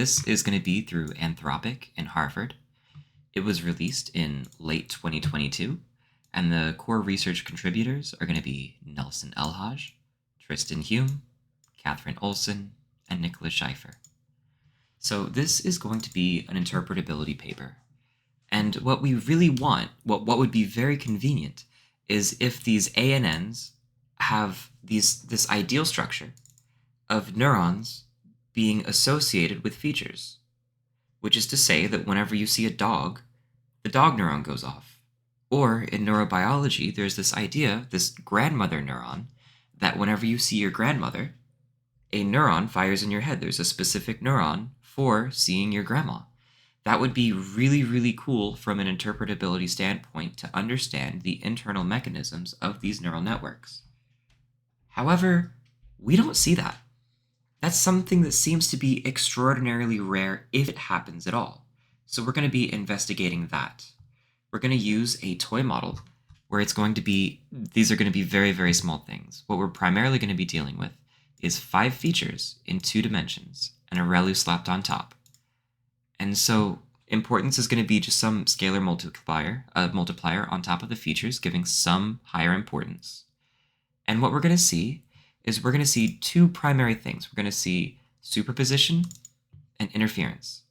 This is going to be through Anthropic and Harvard. It was released in late 2022, and the core research contributors are going to be Nelson Elhaj, Tristan Hume, Catherine Olson, and Nicholas Schleifer. So this is going to be an interpretability paper. And what we really want, what would be very convenient, is if these ANNs have this ideal structure of neurons being associated with features, which is to say that whenever you see a dog, the dog neuron goes off. Or in neurobiology, there's this idea, this grandmother neuron, that whenever you see your grandmother, a neuron fires in your head. There's a specific neuron for seeing your grandma. That would be really, really cool from an interpretability standpoint to understand the internal mechanisms of these neural networks. However, we don't see that. That's something that seems to be extraordinarily rare if it happens at all. So we're going to be investigating that. We're going to use a toy model where it's going to be, these are going to be very, very small things. What we're primarily going to be dealing with is 5 features in 2 dimensions and a ReLU slapped on top. And so importance is going to be just some scalar multiplier on top of the features, giving some higher importance. And what we're going to see is we're going to see 2 primary things. We're going to see superposition and interference.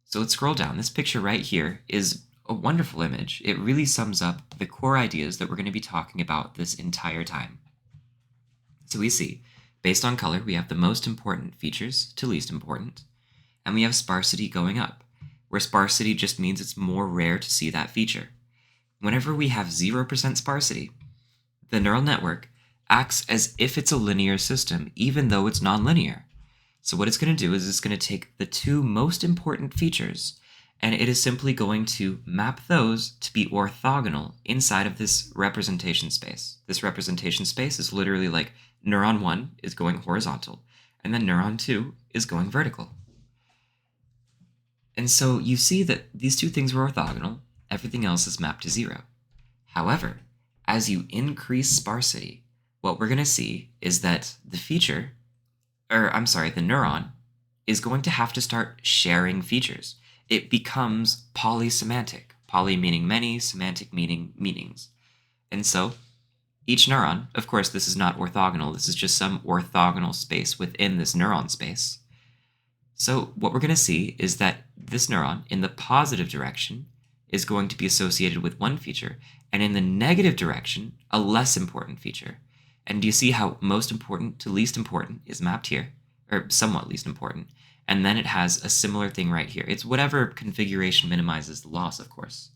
So let's scroll down. This picture right here is a wonderful image. It really sums up the core ideas that we're going to be talking about this entire time. So we see, based on color, we have the most important features to least important, and we have sparsity going up, where sparsity just means it's more rare to see that feature. Whenever we have 0% sparsity, the neural network acts as if it's a linear system, even though it's nonlinear. So what it's going to do is it's going to take the 2 most important features, and it is simply going to map those to be orthogonal inside of this representation space. This representation space is literally like neuron 1 is going horizontal, and then neuron 2 is going vertical. And so you see that these 2 things were orthogonal, everything else is mapped to 0. However, as you increase sparsity, what we're going to see is that the neuron is going to have to start sharing features. It becomes polysemantic. Poly meaning many, semantic meaning meanings. And so each neuron, of course, this is not orthogonal. This is just some orthogonal space within this neuron space. So what we're going to see is that this neuron in the positive direction is going to be associated with one feature, and in the negative direction, a less important feature. And do you see how most important to least important is mapped here, or somewhat least important? And then it has a similar thing right here. It's whatever configuration minimizes the loss, of course.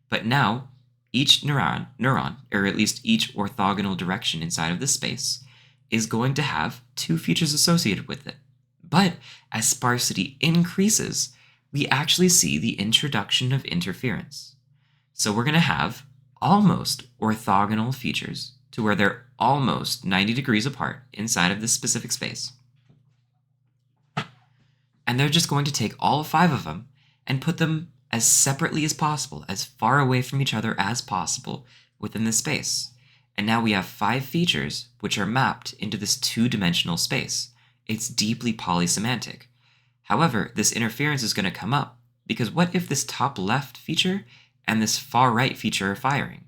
But now, each neuron, or at least each orthogonal direction inside of this space, is going to have 2 features associated with it. But as sparsity increases, we actually see the introduction of interference. So we're going to have almost orthogonal features to where they're almost 90 degrees apart inside of this specific space. And they're just going to take all 5 of them and put them as separately as possible, as far away from each other as possible within this space. And now we have 5 features which are mapped into this 2-dimensional space. It's deeply polysemantic. However, this interference is going to come up because what if this top left feature and this far right feature are firing?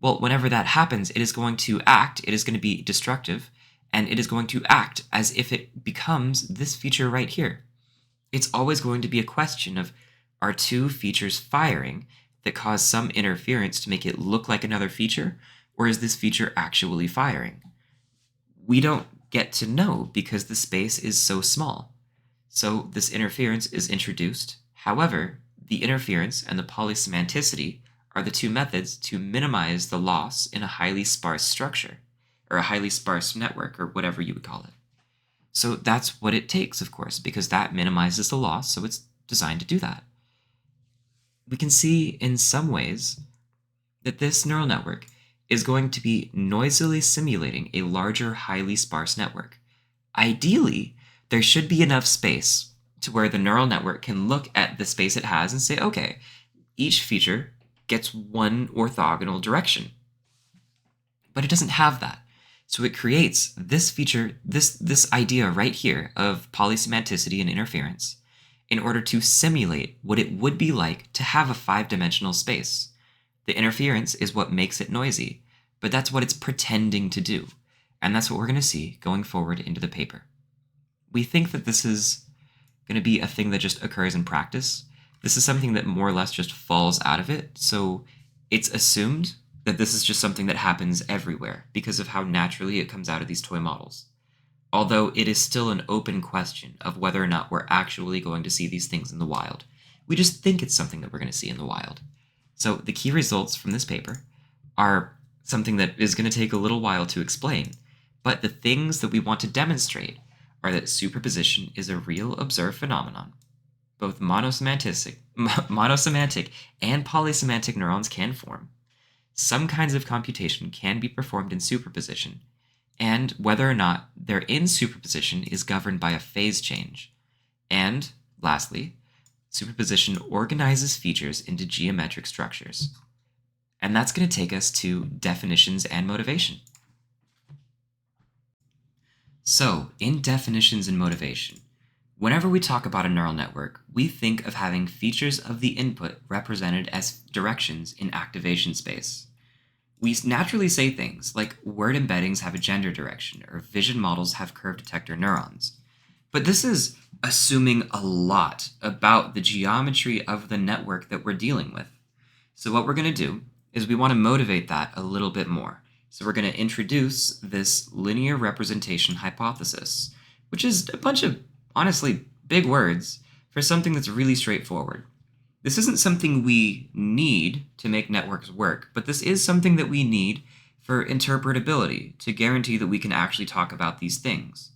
Well, whenever that happens, it is going to act, it is going to be destructive, and it is going to act as if it becomes this feature right here. It's always going to be a question of, are 2 features firing that cause some interference to make it look like another feature, or is this feature actually firing? We don't get to know because the space is so small. So this interference is introduced. However, the interference and the polysemanticity are the 2 methods to minimize the loss in a highly sparse structure, or a highly sparse network, or whatever you would call it. So that's what it takes, of course, because that minimizes the loss, so it's designed to do that. We can see in some ways that this neural network is going to be noisily simulating a larger, highly sparse network. Ideally, there should be enough space to where the neural network can look at the space it has and say, okay, each feature gets one orthogonal direction. But it doesn't have that. So it creates this feature, this idea right here of polysemanticity and interference. in order to simulate what it would be like to have a 5-dimensional space. The interference is what makes it noisy, but that's what it's pretending to do, and that's what we're going to see going forward into the paper. We think that this is going to be a thing that just occurs in practice. This is something that more or less just falls out of it, so it's assumed that this is just something that happens everywhere because of how naturally it comes out of these toy models. Although it is still an open question of whether or not we're actually going to see these things in the wild. We just think it's something that we're going to see in the wild. So the key results from this paper are something that is going to take a little while to explain, but the things that we want to demonstrate are that superposition is a real observed phenomenon. Both monosemantic and polysemantic neurons can form. Some kinds of computation can be performed in superposition, and whether or not they're in superposition is governed by a phase change. And, lastly, superposition organizes features into geometric structures. And that's going to take us to definitions and motivation. So, in definitions and motivation, whenever we talk about a neural network, we think of having features of the input represented as directions in activation space. We naturally say things like word embeddings have a gender direction or vision models have curve detector neurons. But this is assuming a lot about the geometry of the network that we're dealing with. So what we're going to do is we want to motivate that a little bit more. So we're going to introduce this linear representation hypothesis, which is a bunch of, honestly, big words for something that's really straightforward. This isn't something we need to make networks work, but this is something that we need for interpretability to guarantee that we can actually talk about these things.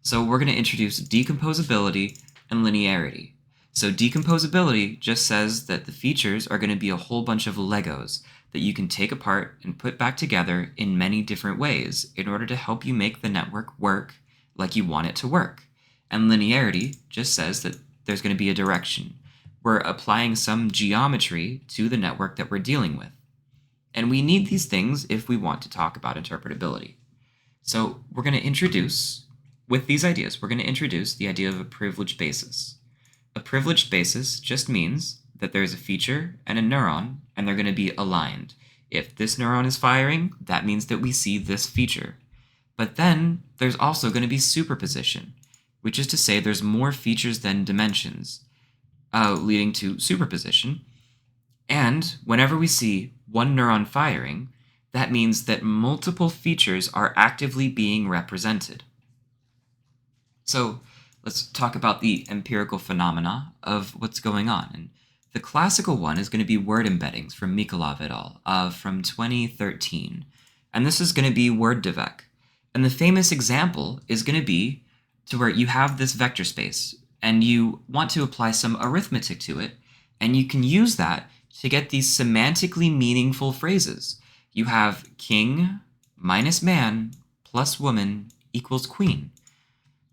So we're going to introduce decomposability and linearity. So decomposability just says that the features are going to be a whole bunch of Legos that you can take apart and put back together in many different ways in order to help you make the network work like you want it to work. And linearity just says that there's going to be a direction. We're applying some geometry to the network that we're dealing with. And we need these things if we want to talk about interpretability. So we're going to introduce, with these ideas, we're going to introduce the idea of a privileged basis. A privileged basis just means that there's a feature and a neuron, and they're going to be aligned. If this neuron is firing, that means that we see this feature. But then there's also going to be superposition, which is to say there's more features than dimensions, leading to superposition. And whenever we see one neuron firing, that means that multiple features are actively being represented. So let's talk about the empirical phenomena of what's going on. And the classical one is going to be word embeddings from Mikolov et al. From 2013. And this is going to be WordDevec. And the famous example is going to be to where you have this vector space and you want to apply some arithmetic to it, and you can use that to get these semantically meaningful phrases. You have king minus man plus woman equals queen.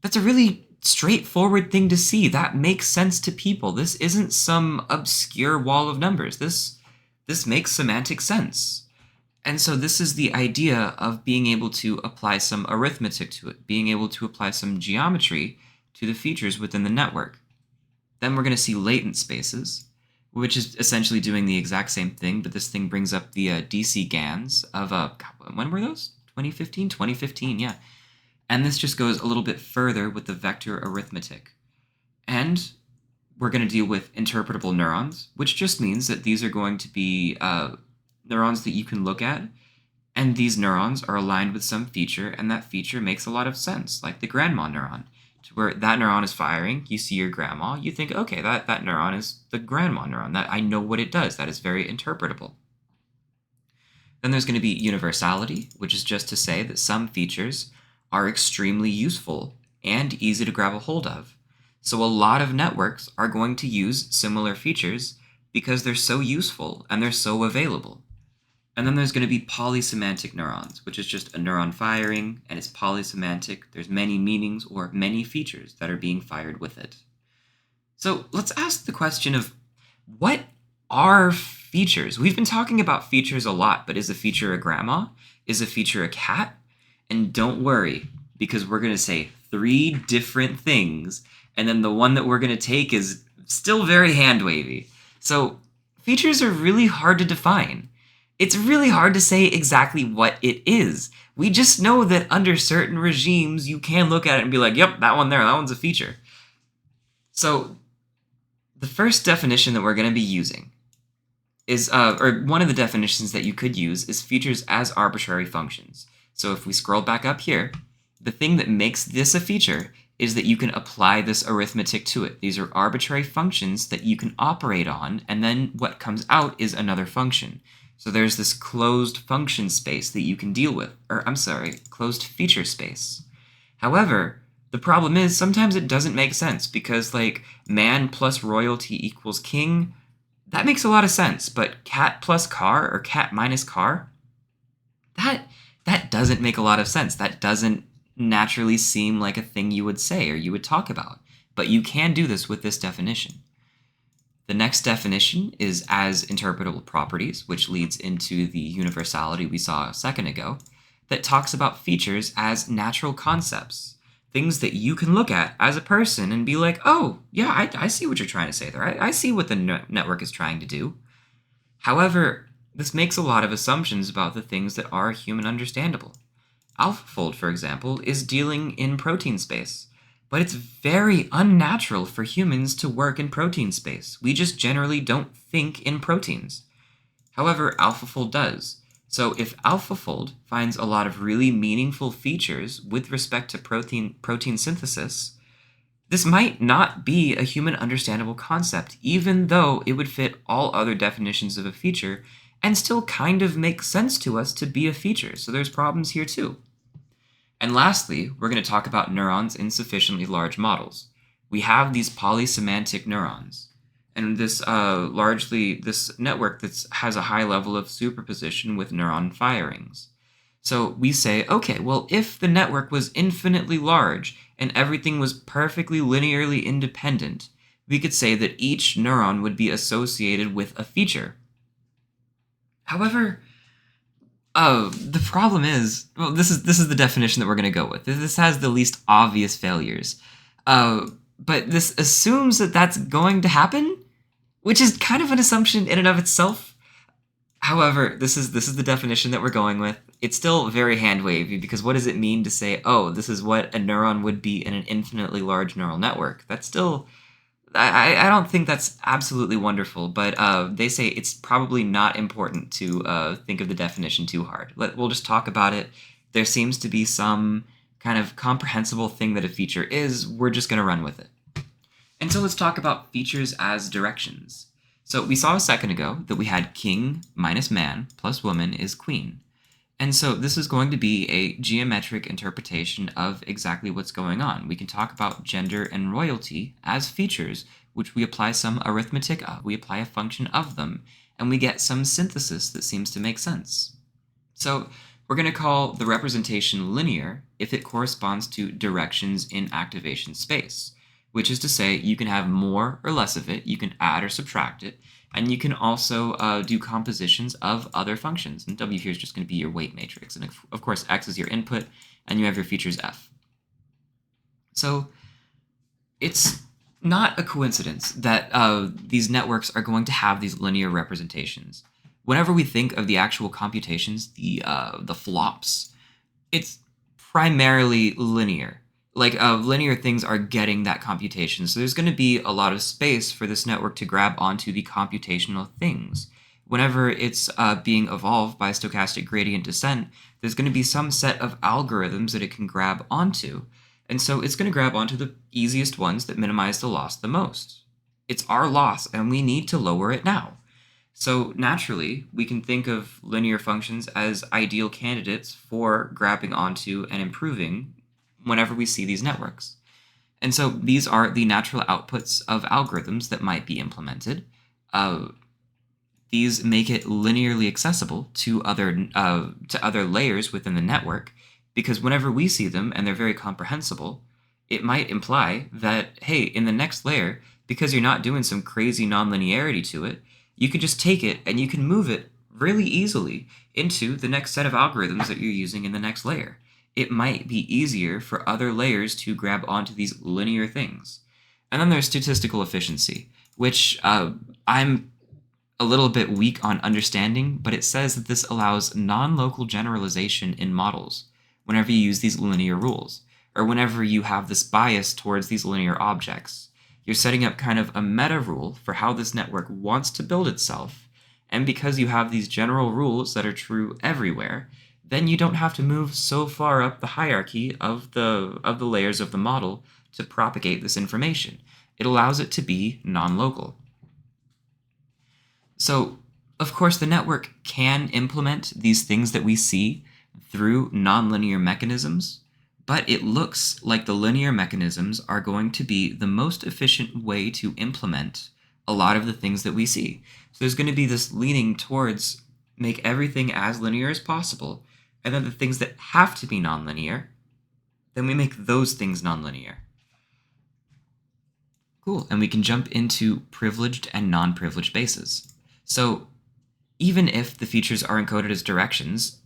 That's a really straightforward thing to see. That makes sense to people. This isn't some obscure wall of numbers. This makes semantic sense. And so this is the idea of being able to apply some arithmetic to it, being able to apply some geometry to the features within the network. Then we're going to see latent spaces, which is essentially doing the exact same thing, but this thing brings up the DC GANs of, when were those? 2015? 2015, yeah. And this just goes a little bit further with the vector arithmetic. And we're going to deal with interpretable neurons, which just means that these are going to be neurons that you can look at, and these neurons are aligned with some feature, and that feature makes a lot of sense, like the grandma neuron, to where that neuron is firing, you see your grandma, you think, okay, that neuron is the grandma neuron, that I know what it does, that is very interpretable. Then there's going to be universality, which is just to say that some features are extremely useful and easy to grab a hold of. So a lot of networks are going to use similar features because they're so useful and they're so available. And then there's going to be polysemantic neurons, which is just a neuron firing, and it's polysemantic. There's many meanings or many features that are being fired with it. So let's ask the question of, what are features? We've been talking about features a lot, but is a feature a grandma? Is a feature a cat? And don't worry, because we're going to say 3 different things, And then the one that we're going to take is still very hand wavy. So features are really hard to define. It's really hard to say exactly what it is. We just know that under certain regimes, you can look at it and be like, yep, that one there, that one's a feature. So the first definition that we're going to be using is, or one of the definitions that you could use is features as arbitrary functions. So if we scroll back up here, the thing that makes this a feature is that you can apply this arithmetic to it. These are arbitrary functions that you can operate on, and then what comes out is another function. So there's this closed function space that you can deal with, or I'm sorry, closed feature space. However, the problem is sometimes it doesn't make sense because like man plus royalty equals king, that makes a lot of sense, but cat plus car or cat minus car, that doesn't make a lot of sense. That doesn't naturally seem like a thing you would say or you would talk about, but you can do this with this definition. The next definition is as interpretable properties, which leads into the universality we saw a second ago, that talks about features as natural concepts, things that you can look at as a person and be like, oh, yeah, I see what you're trying to say there. I see what the network is trying to do. However, this makes a lot of assumptions about the things that are human understandable. AlphaFold, for example, is dealing in protein space, but it's very unnatural for humans to work in protein space. We just generally don't think in proteins. However, AlphaFold does. So if AlphaFold finds a lot of really meaningful features with respect to protein synthesis, this might not be a human understandable concept, even though it would fit all other definitions of a feature and still kind of make sense to us to be a feature. So there's problems here too. And lastly, we're going to talk about neurons in sufficiently large models. We have these polysemantic neurons, and this this network that has a high level of superposition with neuron firings. So we say, okay, well, if the network was infinitely large and everything was perfectly linearly independent, we could say that each neuron would be associated with a feature. However, the problem is, well, this is the definition that we're going to go with. This has the least obvious failures. But this assumes that that's going to happen, which is kind of an assumption in and of itself. However, this is the definition that we're going with. It's still very hand-wavy because what does it mean to say, oh, this is what a neuron would be in an infinitely large neural network? That's still, I don't think that's absolutely wonderful, but they say it's probably not important to think of the definition too hard. We'll just talk about it. There seems to be some kind of comprehensible thing that a feature is. We're just going to run with it. And so let's talk about features as directions. So we saw a second ago that we had king minus man plus woman is queen. And so this is going to be a geometric interpretation of exactly what's going on. We can talk about gender and royalty as features, which we apply some arithmetic of. We apply a function of them, and we get some synthesis that seems to make sense. So we're going to call the representation linear if it corresponds to directions in activation space, which is to say you can have more or less of it, you can add or subtract it, and you can also do compositions of other functions. And W here is just going to be your weight matrix. And of course, X is your input, and you have your features F. So it's not a coincidence that these networks are going to have these linear representations. Whenever we think of the actual computations, the flops, it's primarily linear. Like linear things are getting that computation. So there's going to be a lot of space for this network to grab onto the computational things. Whenever it's being evolved by stochastic gradient descent, there's going to be some set of algorithms that it can grab onto. And so it's going to grab onto the easiest ones that minimize the loss the most. It's our loss, and we need to lower it now. So naturally, we can think of linear functions as ideal candidates for grabbing onto and improving whenever we see these networks. And so these are the natural outputs of algorithms that might be implemented. These make it linearly accessible to other layers within the network, because whenever we see them and they're very comprehensible, it might imply that, hey, in the next layer, because you're not doing some crazy nonlinearity to it, you can just take it and you can move it really easily into the next set of algorithms that you're using in the next layer. It might be easier for other layers to grab onto these linear things. And then there's statistical efficiency, which I'm a little bit weak on understanding, but it says that this allows non-local generalization in models whenever you use these linear rules, or whenever you have this bias towards these linear objects. You're setting up kind of a meta rule for how this network wants to build itself, and because you have these general rules that are true everywhere, then you don't have to move so far up the hierarchy of the layers of the model to propagate this information. It allows it to be non-local. So, of course, the network can implement these things that we see through nonlinear mechanisms, but it looks like the linear mechanisms are going to be the most efficient way to implement a lot of the things that we see. So there's going to be this leaning towards make everything as linear as possible, and then the things that have to be nonlinear, then we make those things nonlinear. Cool, and we can jump into privileged and non-privileged bases. So even if the features are encoded as directions,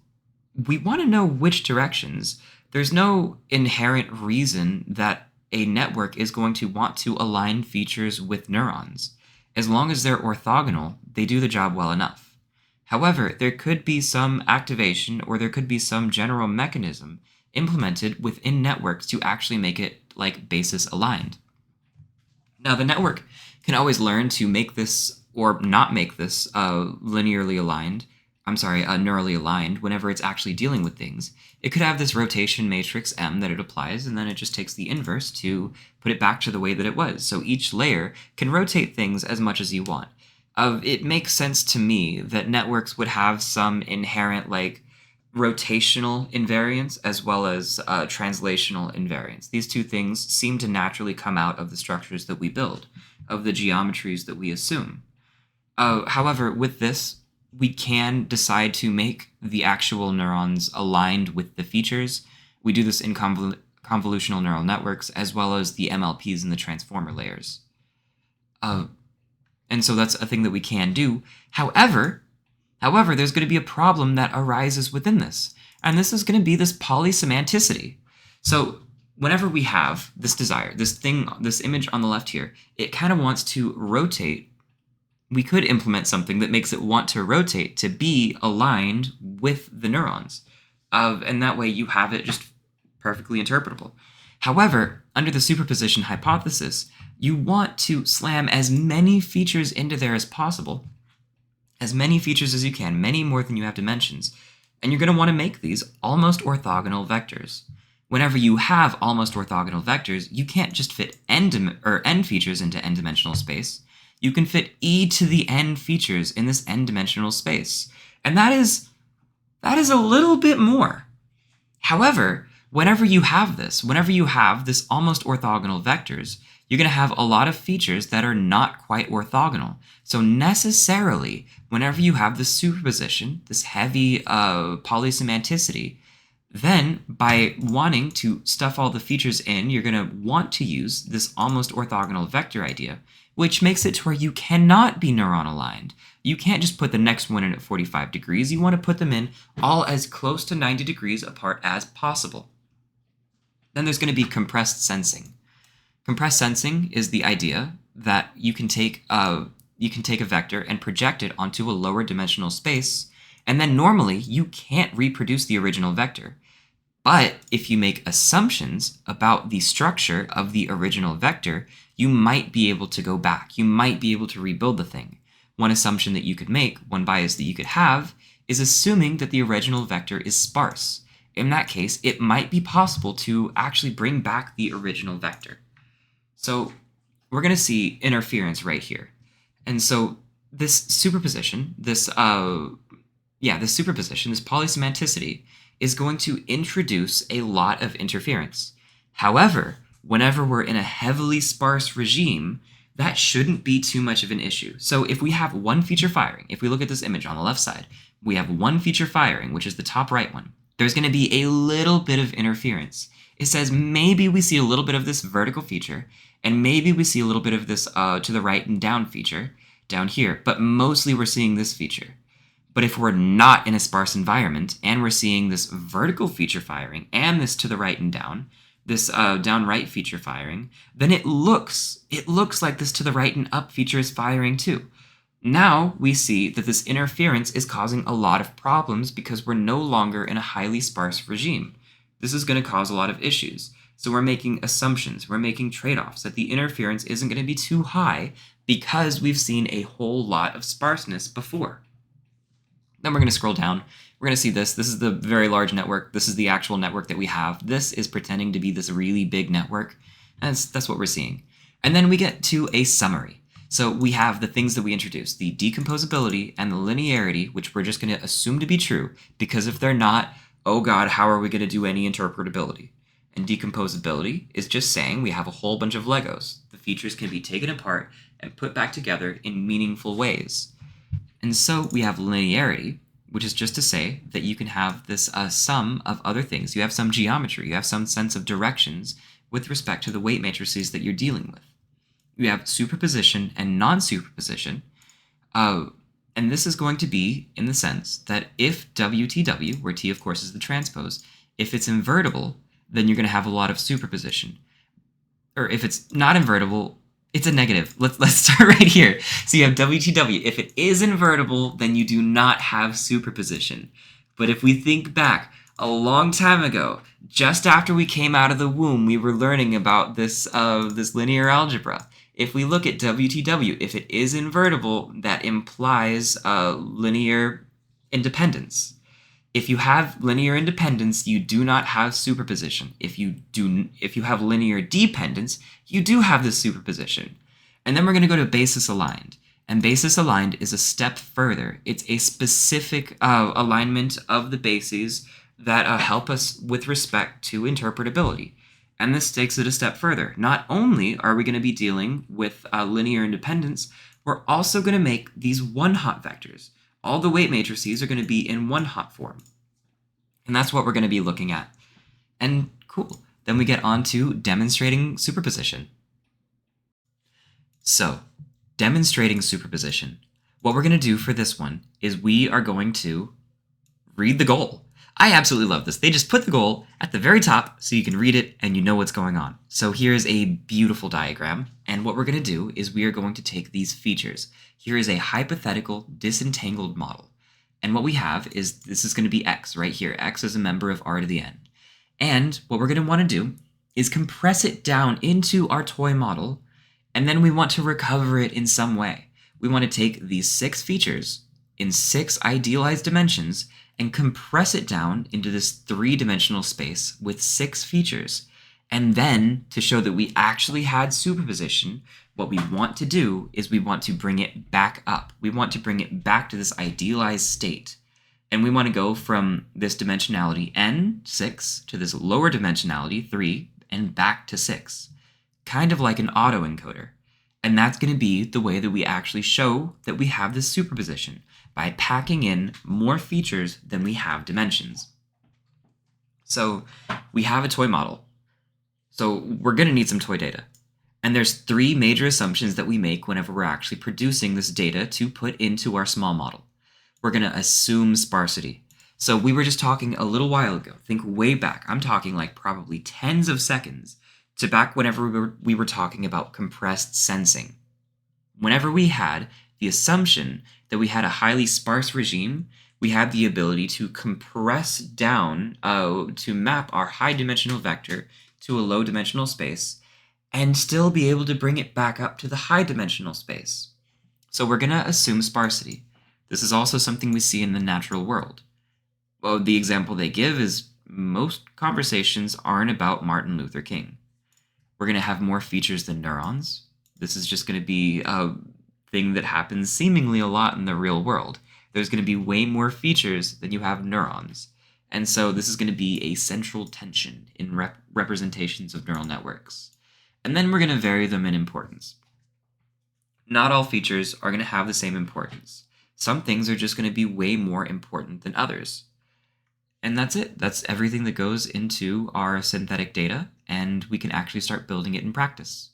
we want to know which directions. There's no inherent reason that a network is going to want to align features with neurons. As long as they're orthogonal, they do the job well enough. However, there could be some activation or there could be some general mechanism implemented within networks to actually make it like basis aligned. Now, the network can always learn to make this or not make this neurally aligned whenever it's actually dealing with things. It could have this rotation matrix M that it applies, and then it just takes the inverse to put it back to the way that it was. So each layer can rotate things as much as you want. It makes sense to me that networks would have some inherent like rotational invariance as well as translational invariance. These two things seem to naturally come out of the structures that we build, of the geometries that we assume. However, with this, we can decide to make the actual neurons aligned with the features. We do this in convolutional neural networks as well as the MLPs and the transformer layers. And so that's a thing that we can do. However, there's going to be a problem that arises within this. And this is going to be this polysemanticity. So whenever we have this desire, this image on the left here, it kind of wants to rotate. We could implement something that makes it want to rotate to be aligned with the neurons. And that way you have it just perfectly interpretable. However, under the superposition hypothesis, you want to slam as many features into there as possible, as many features as you can, many more than you have dimensions, and you're going to want to make these almost orthogonal vectors. Whenever you have almost orthogonal vectors, you can't just fit n features into n-dimensional space. You can fit e to the n features in this n-dimensional space, and that is a little bit more. However, whenever you have this almost orthogonal vectors, you're going to have a lot of features that are not quite orthogonal. So necessarily, whenever you have this superposition, this heavy polysemanticity, then by wanting to stuff all the features in, you're going to want to use this almost orthogonal vector idea, which makes it to where you cannot be neuron aligned. You can't just put the next one in at 45 degrees. You want to put them in all as close to 90 degrees apart as possible. Then there's going to be compressed sensing. Compressed sensing is the idea that you can take a vector and project it onto a lower dimensional space, and then normally you can't reproduce the original vector. But if you make assumptions about the structure of the original vector, you might be able to go back. You might be able to rebuild the thing. One assumption that you could make, one bias that you could have, is assuming that the original vector is sparse. In that case, it might be possible to actually bring back the original vector. So we're going to see interference right here. And so this superposition, this polysemanticity is going to introduce a lot of interference. However, whenever we're in a heavily sparse regime, that shouldn't be too much of an issue. So if we have one feature firing, if we look at this image on the left side, we have one feature firing, which is the top right one. There's going to be a little bit of interference. It says maybe we see a little bit of this vertical feature, and maybe we see a little bit of this to the right and down feature down here, but mostly we're seeing this feature. But if we're not in a sparse environment and we're seeing this vertical feature firing and this to the right and down, this down right feature firing, then it looks like this to the right and up feature is firing too. Now we see that this interference is causing a lot of problems because we're no longer in a highly sparse regime. This is going to cause a lot of issues. So we're making assumptions, we're making trade-offs that the interference isn't going to be too high because we've seen a whole lot of sparseness before. Then we're going to scroll down. We're going to see this. This is the very large network. This is the actual network that we have. This is pretending to be this really big network. And that's what we're seeing. And then we get to a summary. So we have the things that we introduced, the decomposability and the linearity, which we're just going to assume to be true, because if they're not, oh God, how are we going to do any interpretability? And decomposability is just saying we have a whole bunch of Legos. The features can be taken apart and put back together in meaningful ways. And so we have linearity, which is just to say that you can have this sum of other things. You have some geometry, you have some sense of directions with respect to the weight matrices that you're dealing with. You have superposition and non-superposition, and this is going to be in the sense that if WTW, where T of course is the transpose, if it's invertible, then you're going to have a lot of superposition. Or if it's not invertible, it's a negative. Let's start right here. So you have WTW. If it is invertible, then you do not have superposition. But if we think back a long time ago, just after we came out of the womb, we were learning about this linear algebra. If we look at WTW, if it is invertible, that implies linear independence. If you have linear independence, you do not have superposition. If you have linear dependence, you do have this superposition. And then we're going to go to basis aligned. And basis aligned is a step further. It's a specific alignment of the bases that help us with respect to interpretability. And this takes it a step further. Not only are we going to be dealing with linear independence, we're also going to make these one-hot vectors. All the weight matrices are going to be in one-hot form. And that's what we're going to be looking at. And cool. Then we get on to demonstrating superposition. So, demonstrating superposition. What we're going to do for this one is we are going to read the goal. I absolutely love this. They just put the goal at the very top so you can read it and you know what's going on. So here's a beautiful diagram. And what we're going to do is we are going to take these features. Here is a hypothetical disentangled model. And what we have is this is going to be x right here. X is a member of R to the n. And what we're going to want to do is compress it down into our toy model. And then we want to recover it in some way. We want to take these 6 features in 6 idealized dimensions and compress it down into this 3-dimensional space with 6 features. And then, to show that we actually had superposition, what we want to do is we want to bring it back up. We want to bring it back to this idealized state. And we want to go from this dimensionality n, 6, to this lower dimensionality, 3, and back to 6. Kind of like an autoencoder. And that's going to be the way that we actually show that we have this superposition, by packing in more features than we have dimensions. So we have a toy model. So we're going to need some toy data. And there's 3 major assumptions that we make whenever we're actually producing this data to put into our small model. We're going to assume sparsity. So we were just talking a little while ago, think way back, I'm talking like probably tens of seconds, to back whenever we were talking about compressed sensing. Whenever we had the assumption that we had a highly sparse regime, we had the ability to compress down to map our high dimensional vector to a low dimensional space and still be able to bring it back up to the high dimensional space. So we're going to assume sparsity. This is also something we see in the natural world. Well, the example they give is most conversations aren't about Martin Luther King. We're going to have more features than neurons. This is just going to be a thing that happens seemingly a lot in the real world. There's going to be way more features than you have neurons. And so this is going to be a central tension in representations of neural networks. And then we're going to vary them in importance. Not all features are going to have the same importance. Some things are just going to be way more important than others. And that's it. That's everything that goes into our synthetic data, and we can actually start building it in practice.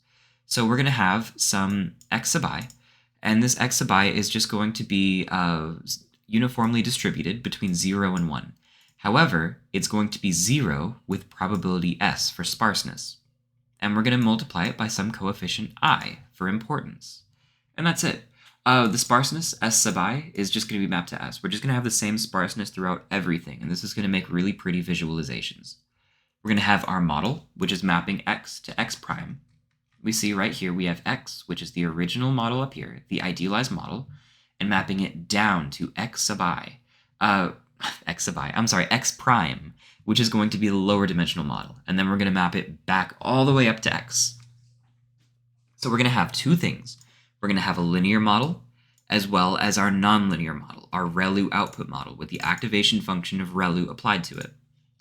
So we're going to have some x sub I, and this x sub I is just going to be uniformly distributed between 0 and 1. However, it's going to be 0 with probability S for sparseness. And we're going to multiply it by some coefficient I for importance. And that's it. The sparseness, S sub I, is just going to be mapped to S. We're just going to have the same sparseness throughout everything, and this is going to make really pretty visualizations. We're going to have our model, which is mapping X to X prime. We see right here we have X, which is the original model up here, the idealized model, and mapping it down to X sub I. X prime, which is going to be the lower dimensional model. And then we're going to map it back all the way up to X. So we're going to have two things. We're going to have a linear model as well as our nonlinear model, our ReLU output model with the activation function of ReLU applied to it.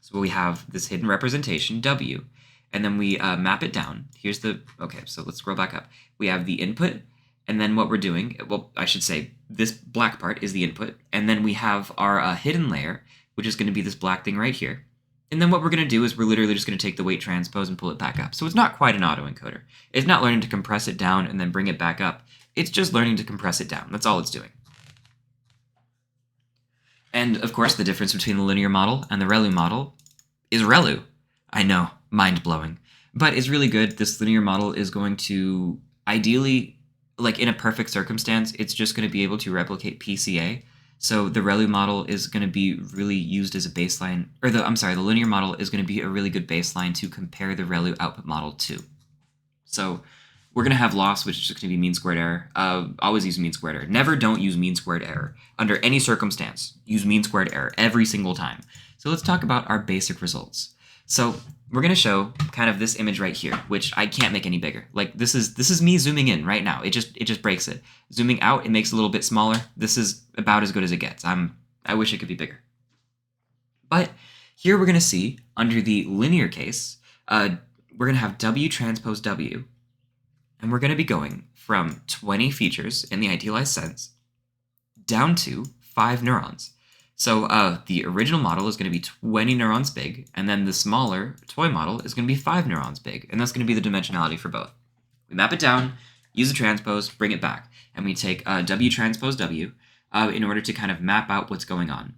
So we have this hidden representation, W, and then we map it down. Here's the, okay, so let's scroll back up. We have the input, and then what we're doing, well, I should say this black part is the input, and then we have our hidden layer, which is going to be this black thing right here. And then what we're going to do is we're literally just going to take the weight transpose and pull it back up. So it's not quite an autoencoder. It's not learning to compress it down and then bring it back up. It's just learning to compress it down. That's all it's doing. And of course, the difference between the linear model and the ReLU model is ReLU. I know, mind-blowing. But it's really good. This linear model is going to ideally, like in a perfect circumstance, it's just going to be able to replicate PCA. So the ReLU model is going to be really used as a baseline, or the linear model is going to be a really good baseline to compare the ReLU output model to. So we're going to have loss, which is just going to be mean squared error. Always use mean squared error. Never don't use mean squared error. Under any circumstance, use mean squared error every single time. So let's talk about our basic results. So we're going to show kind of this image right here, which I can't make any bigger. Like this is me zooming in right now. It just breaks it. Zooming out, it makes it a little bit smaller. This is about as good as it gets. I wish it could be bigger. But here we're going to see under the linear case, we're going to have W transpose W, and we're going to be going from 20 features in the idealized sense down to 5 neurons. So the original model is going to be 20 neurons big, and then the smaller toy model is going to be 5 neurons big, and that's going to be the dimensionality for both. We map it down, use the transpose, bring it back, and we take W transpose W in order to kind of map out what's going on.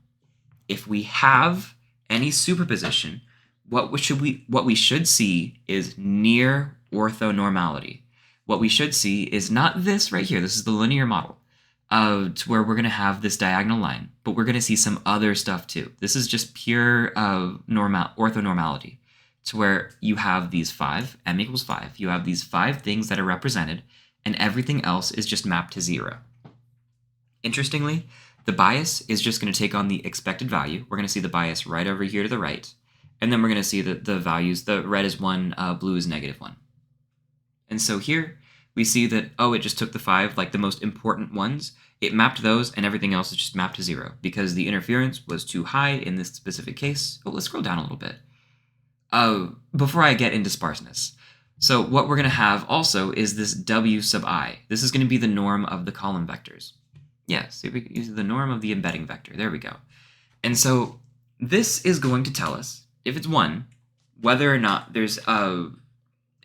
If we have any superposition, what we should see is near orthonormality. What we should see is not this right here. This is the linear model. To where we're going to have this diagonal line, but we're going to see some other stuff too. This is just pure orthonormality, to where you have these 5, m equals 5. You have these 5 things that are represented, and everything else is just mapped to 0. Interestingly, the bias is just going to take on the expected value. We're going to see the bias right over here to the right, and then we're going to see that the values, the red is 1, blue is -1. And so here, we see that, oh, it just took the 5, like the most important ones. It mapped those, and everything else is just mapped to 0 because the interference was too high in this specific case. Oh, let's scroll down a little bit. Before I get into sparseness. So what we're going to have also is this W sub I. This is going to be the norm of the column vectors. Yeah, so we use the norm of the embedding vector. There we go. And so this is going to tell us, if it's 1, whether or not there's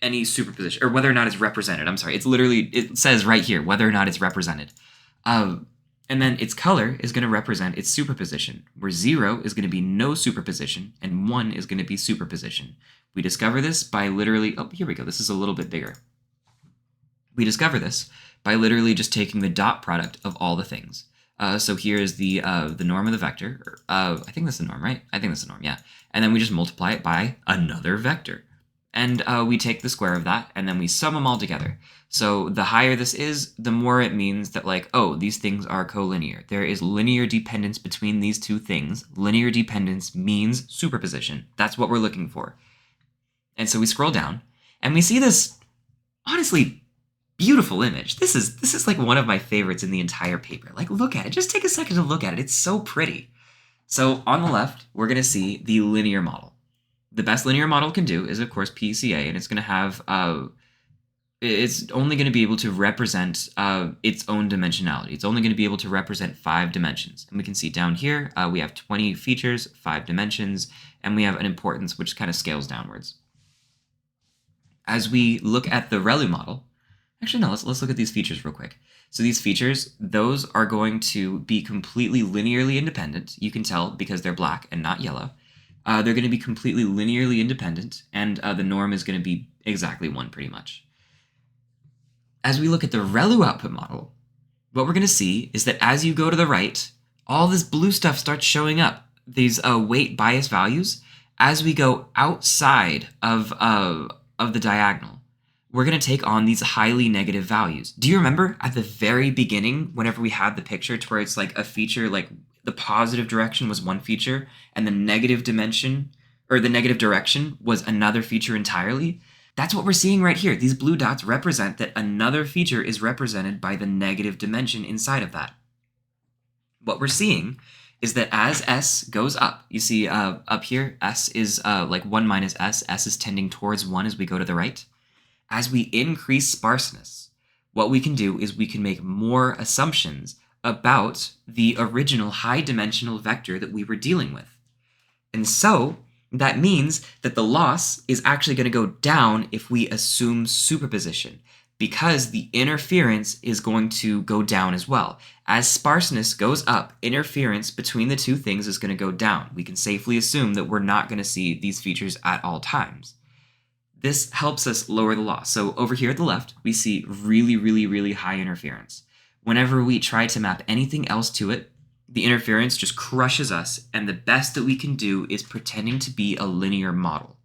any superposition, or whether or not it's represented. I'm sorry, it says right here whether or not it's represented. And then its color is going to represent its superposition, where 0 is going to be no superposition and 1 is going to be superposition. We discover this by literally, oh, here we go, this is a little bit bigger. We discover this by literally just taking the dot product of all the things. So here's the norm of the vector. I think that's the norm, right? I think that's the norm, yeah. And then we just multiply it by another vector. And we take the square of that, and then we sum them all together. So the higher this is, the more it means that, like, oh, these things are collinear. There is linear dependence between these two things. Linear dependence means superposition. That's what we're looking for. And so we scroll down, and we see this, honestly, beautiful image. This is like one of my favorites in the entire paper. Like, look at it. Just take a second to look at it. It's so pretty. So on the left, we're going to see the linear model. The best linear model can do is, of course, PCA, and it's going to have, it's only going to be able to represent its own dimensionality. It's only going to be able to represent 5 dimensions. And we can see down here, we have 20 features, 5 dimensions, and we have an importance which kind of scales downwards. As we look at the ReLU model, Actually, no, let's look at these features real quick. So these features, those are going to be completely linearly independent. You can tell because they're black and not yellow. They're going to be completely linearly independent, and the norm is going to be exactly 1 pretty much. As we look at the ReLU output model, what we're going to see is that as you go to the right, all this blue stuff starts showing up, these weight bias values. As we go outside of the diagonal, we're going to take on these highly negative values. Do you remember at the very beginning, whenever we had the picture to where it's like a feature, like the positive direction was one feature and the negative dimension or the negative direction was another feature entirely? That's what we're seeing right here. These blue dots represent that another feature is represented by the negative dimension inside of that. What we're seeing is that as S goes up, you see up here, S is like 1 minus S. S is tending towards 1 as we go to the right. As we increase sparseness, what we can do is we can make more assumptions about the original high dimensional vector that we were dealing with. And so that means that the loss is actually going to go down if we assume superposition, because the interference is going to go down as well. As sparseness goes up, interference between the two things is going to go down. We can safely assume that we're not going to see these features at all times. This helps us lower the loss. So over here at the left, we see really, really, really high interference. Whenever we try to map anything else to it, the interference just crushes us, and the best that we can do is pretending to be a linear model.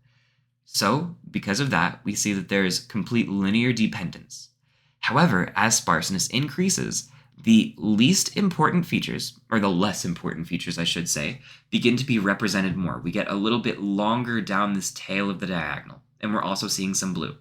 So, because of that, we see that there's complete linear dependence. However, as sparseness increases, the least important features, or the less important features, I should say, begin to be represented more. We get a little bit longer down this tail of the diagonal, and we're also seeing some blue.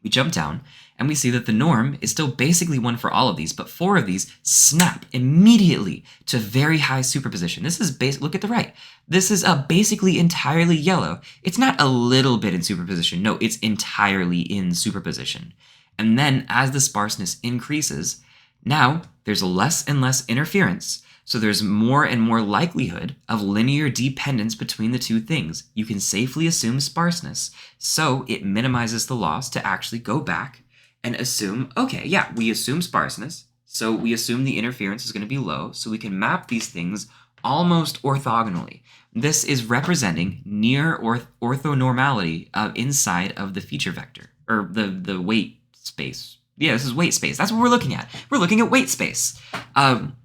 We jump down, and we see that the norm is still basically 1 for all of these, but 4 of these snap immediately to very high superposition. This is look at the right. This is basically entirely yellow. It's not a little bit in superposition. No, it's entirely in superposition. And then as the sparseness increases, now there's less and less interference. So there's more and more likelihood of linear dependence between the two things. You can safely assume sparseness, so it minimizes the loss to actually go back and assume, okay, yeah, we assume sparseness, so we assume the interference is going to be low, so we can map these things almost orthogonally. This is representing near orthonormality inside of the feature vector, or the weight space. Yeah, this is weight space. That's what we're looking at. We're looking at weight space.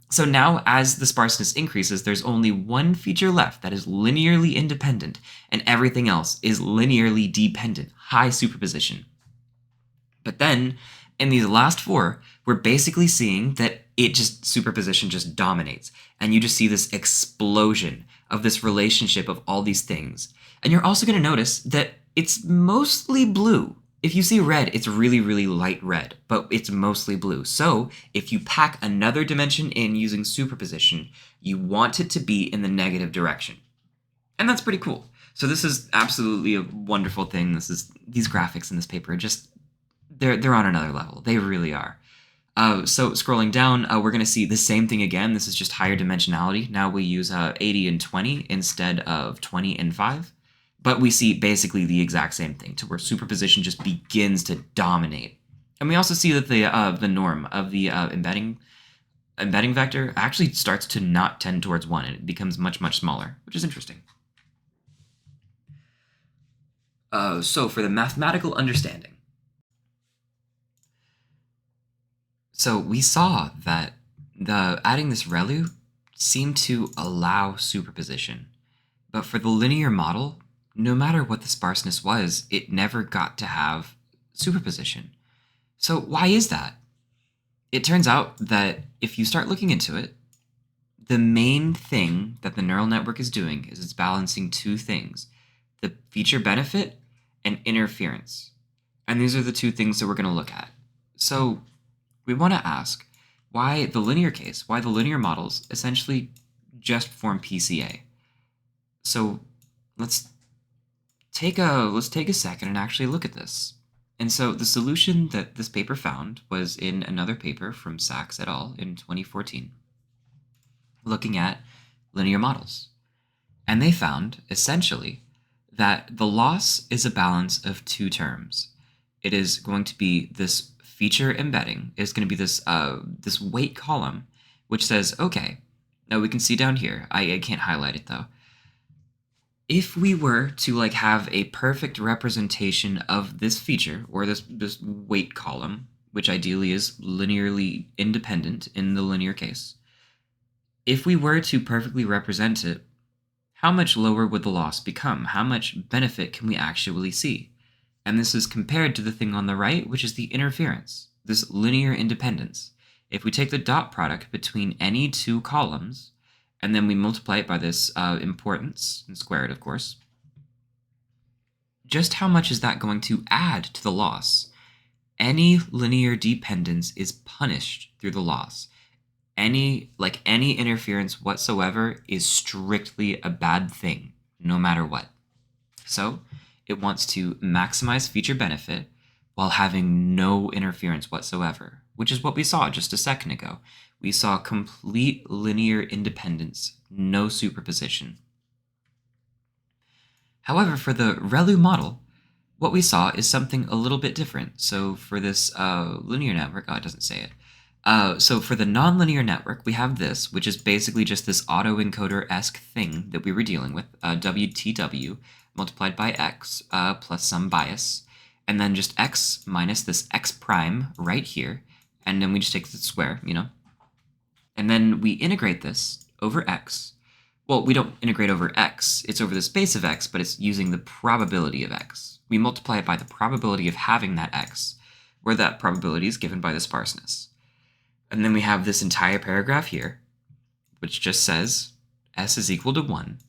So now, as the sparseness increases, there's only one feature left that is linearly independent, and everything else is linearly dependent, high superposition. But then, in these last 4, we're basically seeing that superposition just dominates, and you just see this explosion of this relationship of all these things. And you're also going to notice that it's mostly blue. If you see red, it's really, really light red, but it's mostly blue. So if you pack another dimension in using superposition, you want it to be in the negative direction. And that's pretty cool. So this is absolutely a wonderful thing. These graphics in this paper, they're on another level. They really are. So scrolling down, we're going to see the same thing again. This is just higher dimensionality. Now we use 80 and 20 instead of 20 and 5. But we see basically the exact same thing, to where superposition just begins to dominate. And we also see that the norm of the embedding vector actually starts to not tend towards 1, and it becomes much, much smaller, which is interesting. So for the mathematical understanding. So we saw that adding this ReLU seemed to allow superposition. But for the linear model, no matter what the sparseness was, it never got to have superposition. So why is that? It turns out that if you start looking into it, the main thing that the neural network is doing is it's balancing 2 things: the feature benefit and interference. And these are the 2 things that we're going to look at. So we want to ask why the linear models essentially just form PCA. So let's take a second and actually look at this. And so the solution that this paper found was in another paper from Sachs et al. In 2014, looking at linear models. And they found, essentially, that the loss is a balance of 2 terms. It is going to be this feature embedding is going to be this weight column, which says, okay, now we can see down here, I can't highlight it though. If we were to like have a perfect representation of this feature, or this weight column, which ideally is linearly independent in the linear case, if we were to perfectly represent it, how much lower would the loss become? How much benefit can we actually see? And this is compared to the thing on the right, which is the interference, this linear independence. If we take the dot product between any two columns, and then we multiply it by this importance, and square it, of course, just how much is that going to add to the loss? Any linear dependence is punished through the loss. Any interference whatsoever is strictly a bad thing, no matter what. So it wants to maximize feature benefit while having no interference whatsoever, which is what we saw just a second ago. We saw complete linear independence, no superposition. However, for the ReLU model, what we saw is something a little bit different. So for this linear network, it doesn't say it. So for the nonlinear network, we have this, which is basically just this autoencoder-esque thing that we were dealing with, WTW multiplied by x plus some bias, and then just x minus this x prime right here, and then we just take the square, and then we integrate this over x. Well, we don't integrate over x, it's over the space of x, but it's using the probability of x. We multiply it by the probability of having that x, where that probability is given by the sparseness. And then we have this entire paragraph here, which just says s is equal to 1.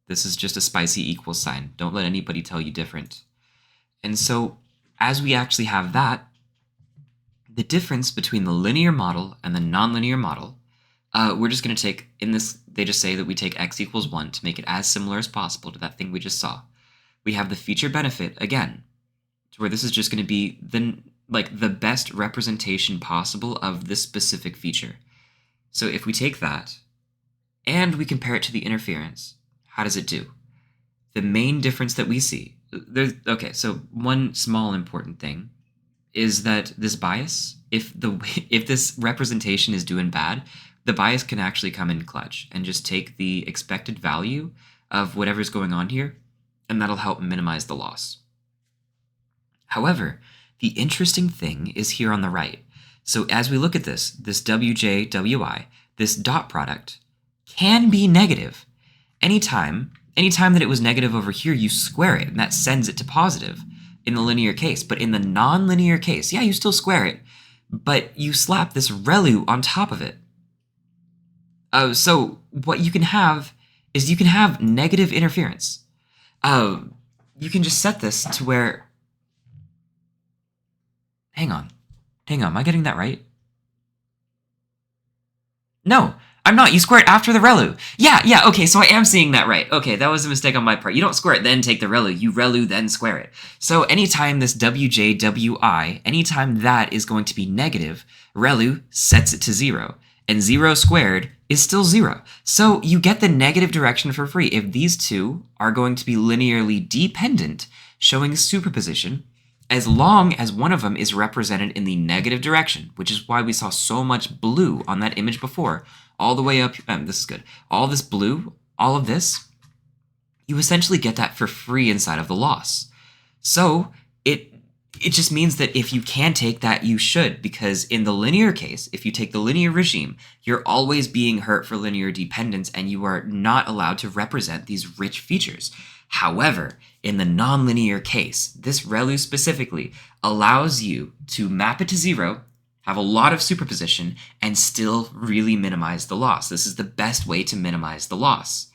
This is just a spicy equal sign. Don't let anybody tell you different. And so as we actually have that, the difference between the linear model and the nonlinear model, we're just going to take, in this, they just say that we take x equals 1 to make it as similar as possible to that thing we just saw. We have the feature benefit, again, to where this is just going to be the best representation possible of this specific feature. So if we take that and we compare it to the interference, how does it do? The main difference that we see, so one small important thing is that this bias, if this representation is doing bad, the bias can actually come in clutch and just take the expected value of whatever's going on here, and that'll help minimize the loss. However, the interesting thing is here on the right. So as we look at this WJ, WI, this dot product can be negative. Anytime that it was negative over here, you square it, and that sends it to positive in the linear case. But in the non-linear case, yeah, you still square it, but you slap this ReLU on top of it. So what you can have is you can have negative interference. You can just set this to where... Hang on. Am I getting that right? No, I'm not. You square it after the ReLU. Yeah, okay, so I am seeing that right. Okay, that was a mistake on my part. You don't square it, then take the ReLU. You ReLU, then square it. So anytime this WJ, WI, anytime that is going to be negative, ReLU sets it to 0. And 0 squared is still 0. So you get the negative direction for free. If these two are going to be linearly dependent, showing superposition, as long as one of them is represented in the negative direction, which is why we saw so much blue on that image before, all the way up, this is good, all this blue, all of this, you essentially get that for free inside of the loss. So it just means that if you can take that, you should, because in the linear case, if you take the linear regime, you're always being hurt for linear dependence, and you are not allowed to represent these rich features. However, in the nonlinear case, this ReLU specifically allows you to map it to 0, have a lot of superposition, and still really minimize the loss. This is the best way to minimize the loss.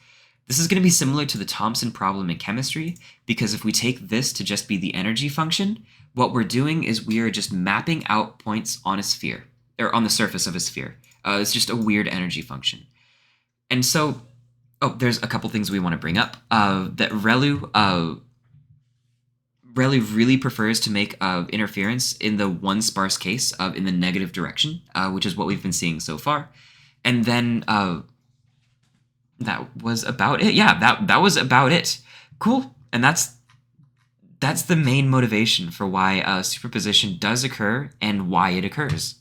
This is going to be similar to the Thomson problem in chemistry, because if we take this to just be the energy function, what we're doing is we are just mapping out points on a sphere, or on the surface of a sphere. It's just a weird energy function. And so, there's a couple things we want to bring up. That ReLU really prefers to make interference in the one sparse case of in the negative direction, which is what we've been seeing so far. And then that was about it. Yeah, that was about it. Cool. And that's That's the main motivation for why superposition does occur and why it occurs.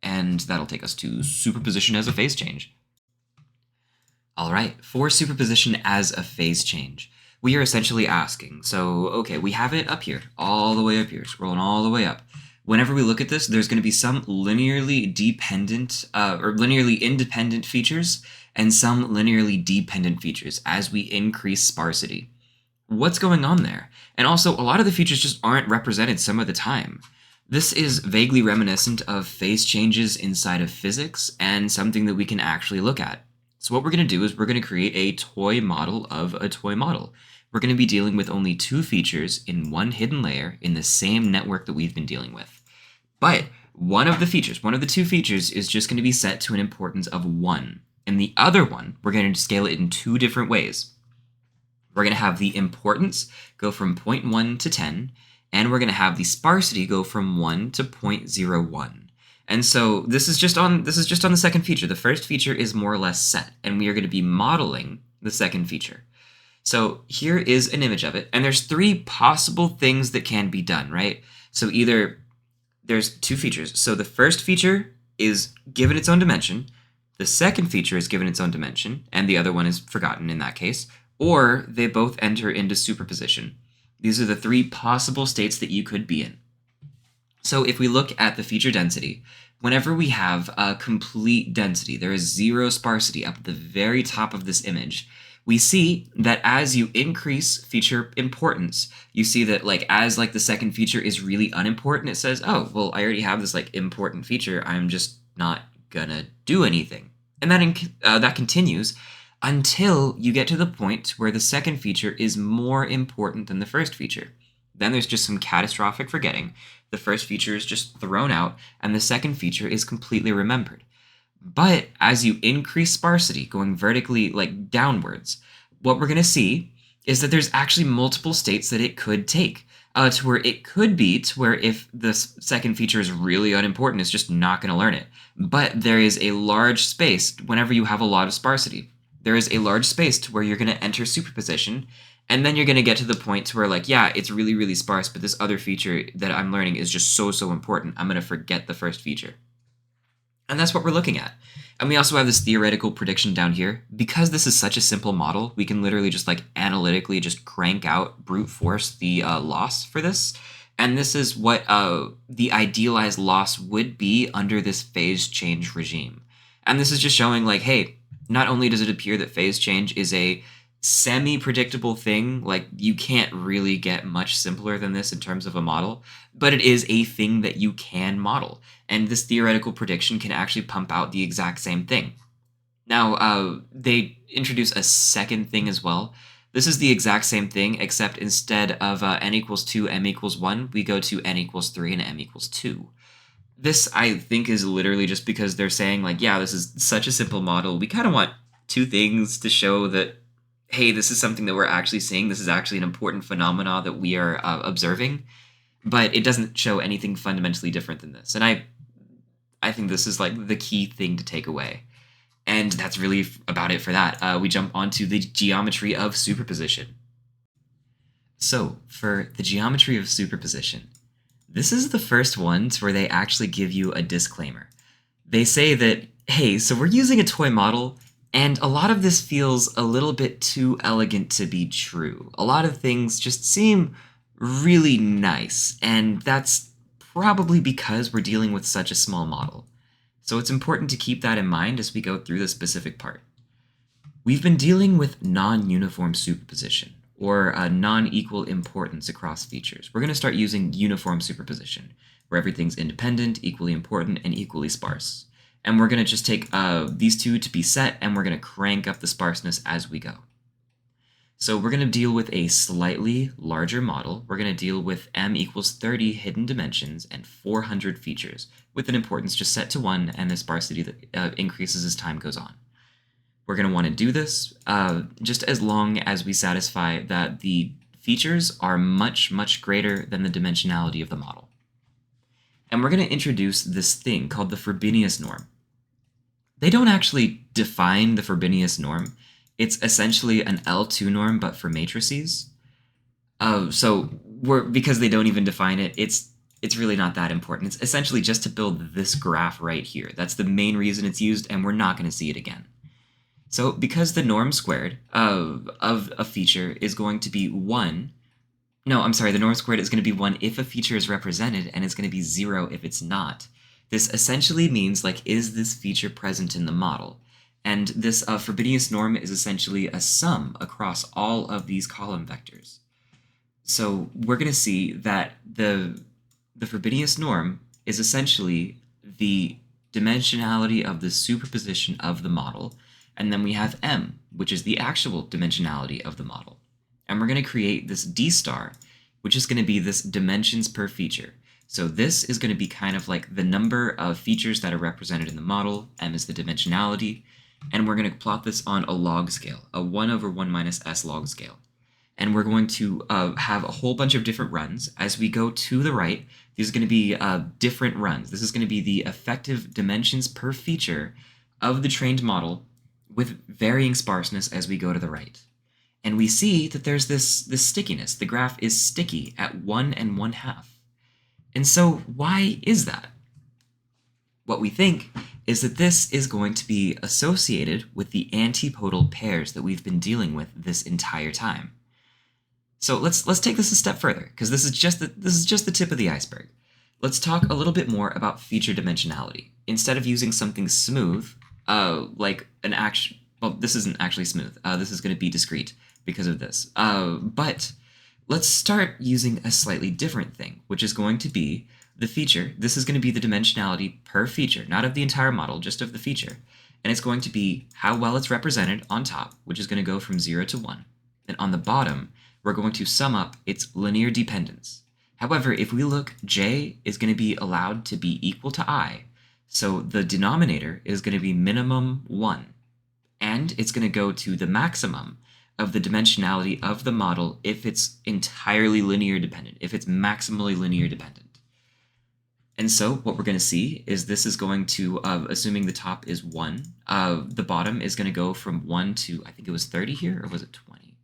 And that'll take us to superposition as a phase change. All right, for superposition as a phase change, we are essentially asking, so, okay, we have it up here, all the way up here, scrolling all the way up. Whenever we look at this, there's going to be some linearly dependent or linearly independent features and some linearly dependent features as we increase sparsity. What's going on there? And also, a lot of the features just aren't represented some of the time. This is vaguely reminiscent of phase changes inside of physics and something that we can actually look at. So what we're going to do is we're going to create a toy model of a toy model. We're going to be dealing with only two features in one hidden layer in the same network that we've been dealing with. But one of the two features is just going to be set to an importance of 1. And the other one, we're going to scale it in two different ways. We're going to have the importance go from 0.1 to 10, and we're going to have the sparsity go from 1 to 0.01. And so this is just on the second feature. The first feature is more or less set, and we are going to be modeling the second feature. So here is an image of it, and there's 3 possible things that can be done, right? So either there's 2 features. So the first feature is given its own dimension, the second feature is given its own dimension, and the other one is forgotten in that case, or they both enter into superposition. These are the 3 possible states that you could be in. So if we look at the feature density, whenever we have a complete density, there is 0 sparsity up at the very top of this image, we see that as you increase feature importance, you see that as the second feature is really unimportant, it says, oh, well, I already have this important feature, I'm just not gonna do anything. And that continues until you get to the point where the second feature is more important than the first feature. Then there's just some catastrophic forgetting. The first feature is just thrown out, and the second feature is completely remembered. But as you increase sparsity, going vertically downwards, what we're going to see is that there's actually multiple states that it could take. To where it could be to where if the second feature is really unimportant, it's just not going to learn it. But there is a large space whenever you have a lot of sparsity. There is a large space to where you're going to enter superposition, and then you're going to get to the point to where yeah, it's really, really sparse, but this other feature that I'm learning is just so, so important. I'm going to forget the first feature. And that's what we're looking at. And we also have this theoretical prediction down here. Because this is such a simple model, we can literally just analytically just crank out, brute force the loss for this. And this is what the idealized loss would be under this phase change regime. And this is just showing hey, not only does it appear that phase change is a semi-predictable thing, you can't really get much simpler than this in terms of a model, but it is a thing that you can model, and this theoretical prediction can actually pump out the exact same thing. Now, they introduce a second thing as well. This is the exact same thing, except instead of n equals 2, m equals 1, we go to n equals 3 and m equals 2. This, I think, is literally just because they're saying, yeah, this is such a simple model. We kind of want 2 things to show that, hey, this is something that we're actually seeing. This is actually an important phenomena that we are observing, but it doesn't show anything fundamentally different than this. And I think this is the key thing to take away. And that's really about it for that. We jump onto the geometry of superposition. So for the geometry of superposition, this is the first ones where they actually give you a disclaimer. They say that, hey, so we're using a toy model, and a lot of this feels a little bit too elegant to be true. A lot of things just seem really nice, and that's probably because we're dealing with such a small model. So it's important to keep that in mind as we go through the specific part. We've been dealing with non-uniform superposition, or non-equal importance across features. We're going to start using uniform superposition, where everything's independent, equally important, and equally sparse. And we're going to just take these two to be set, and we're going to crank up the sparseness as we go. So we're going to deal with a slightly larger model. We're going to deal with m equals 30 hidden dimensions and 400 features, with an importance just set to 1 and the sparsity that increases as time goes on. We're going to want to do this just as long as we satisfy that the features are much, much greater than the dimensionality of the model. And we're going to introduce this thing called the Frobenius norm. They don't actually define the Frobenius norm. It's essentially an L2 norm, but for matrices. So because they don't even define it, it's really not that important. It's essentially just to build this graph right here. That's the main reason it's used, and we're not going to see it again. So because the norm squared of a feature is going to be 1, no, I'm sorry, the norm squared is going to be 1 if a feature is represented, and it's going to be 0 if it's not. This essentially means, like, is this feature present in the model? And this Frobenius norm is essentially a sum across all of these column vectors. So we're going to see that the Frobenius norm is essentially the dimensionality of the superposition of the model, and then we have M, which is the actual dimensionality of the model. And we're going to create this D star, which is going to be this dimensions per feature. So this is going to be kind of like the number of features that are represented in the model. M is the dimensionality. And we're going to plot this on a log scale, a 1 over 1 minus s log scale. And we're going to have a whole bunch of different runs. As we go to the right, these are going to be different runs. This is going to be the effective dimensions per feature of the trained model with varying sparseness as we go to the right. And we see that there's this stickiness. The graph is sticky at 1 and 1/2. And so why is that? What we think is that this is going to be associated with the antipodal pairs that we've been dealing with this entire time. So let's take this a step further, because this is just the tip of the iceberg. Let's talk a little bit more about feature dimensionality. Instead of using something smooth, like an action, well, this isn't actually smooth. This is going to be discrete because of this. But let's start using a slightly different thing, which is going to be the feature. This is going to be the dimensionality per feature, not of the entire model, just of the feature. And it's going to be how well it's represented on top, which is going to go from 0 to 1. And on the bottom, we're going to sum up its linear dependence. However, if we look, j is going to be allowed to be equal to I. So the denominator is going to be minimum 1. And it's going to go to the maximum of the dimensionality of the model if it's entirely linear dependent, if it's maximally linear dependent. And so what we're going to see is this is going to, assuming the top is 1, the bottom is going to go from 1 to, I think it was 30 here, or was it 20?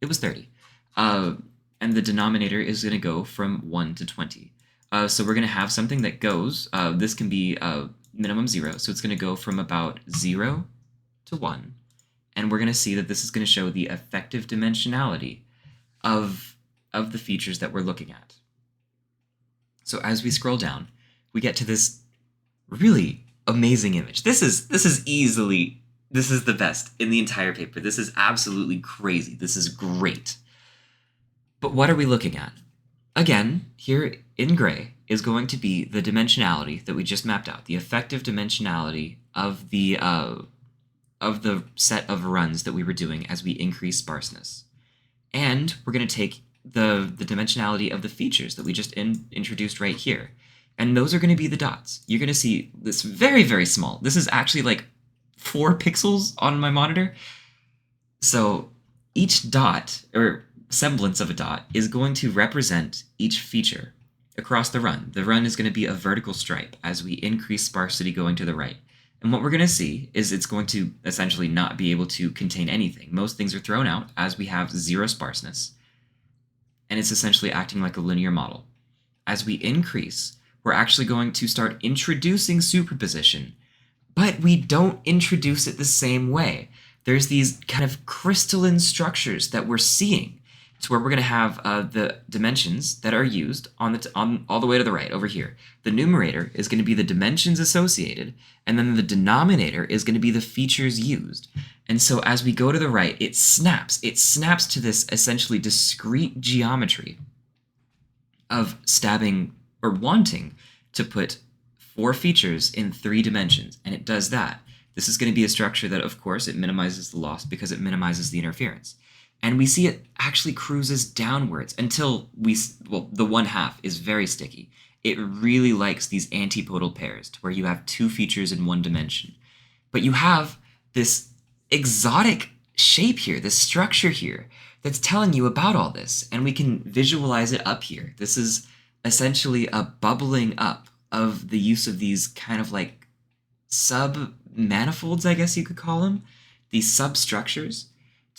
It was 30. And the denominator is going to go from 1 to 20. So we're going to have something that goes, this can be minimum 0, so it's going to go from about 0 to 1. And we're going to see that this is going to show the effective dimensionality of the features that we're looking at. So as we scroll down, we get to this really amazing image. This is the best in the entire paper. This is absolutely crazy. This is great. But what are we looking at? Again, here in gray is going to be the dimensionality that we just mapped out, the effective dimensionality of the set of runs that we were doing as we increase sparseness. And we're going to take the dimensionality of the features that we just introduced right here. And those are going to be the dots. You're going to see this very, very small. This is actually like 4 pixels on my monitor. So each dot, or semblance of a dot, is going to represent each feature across the run. The run is going to be a vertical stripe as we increase sparsity going to the right. And what we're going to see is it's going to essentially not be able to contain anything. Most things are thrown out as we have 0 sparseness. And it's essentially acting like a linear model. As we increase, we're actually going to start introducing superposition, but we don't introduce it the same way. There's these kind of crystalline structures that we're seeing. It's where we're going to have the dimensions that are used on all the way to the right over here. The numerator is going to be the dimensions associated, and then the denominator is going to be the features used. And so as we go to the right, it snaps to this essentially discrete geometry of stabbing or wanting to put 4 features in 3 dimensions, and it does that. This is going to be a structure that, of course, it minimizes the loss because it minimizes the interference. And we see it actually cruises downwards until the 1/2 is very sticky. It really likes these antipodal pairs to where you have 2 features in 1 dimension. But you have this exotic shape here, this structure here, that's telling you about all this. And we can visualize it up here. This is essentially a bubbling up of the use of these kind of like sub-manifolds, I guess you could call them, these substructures,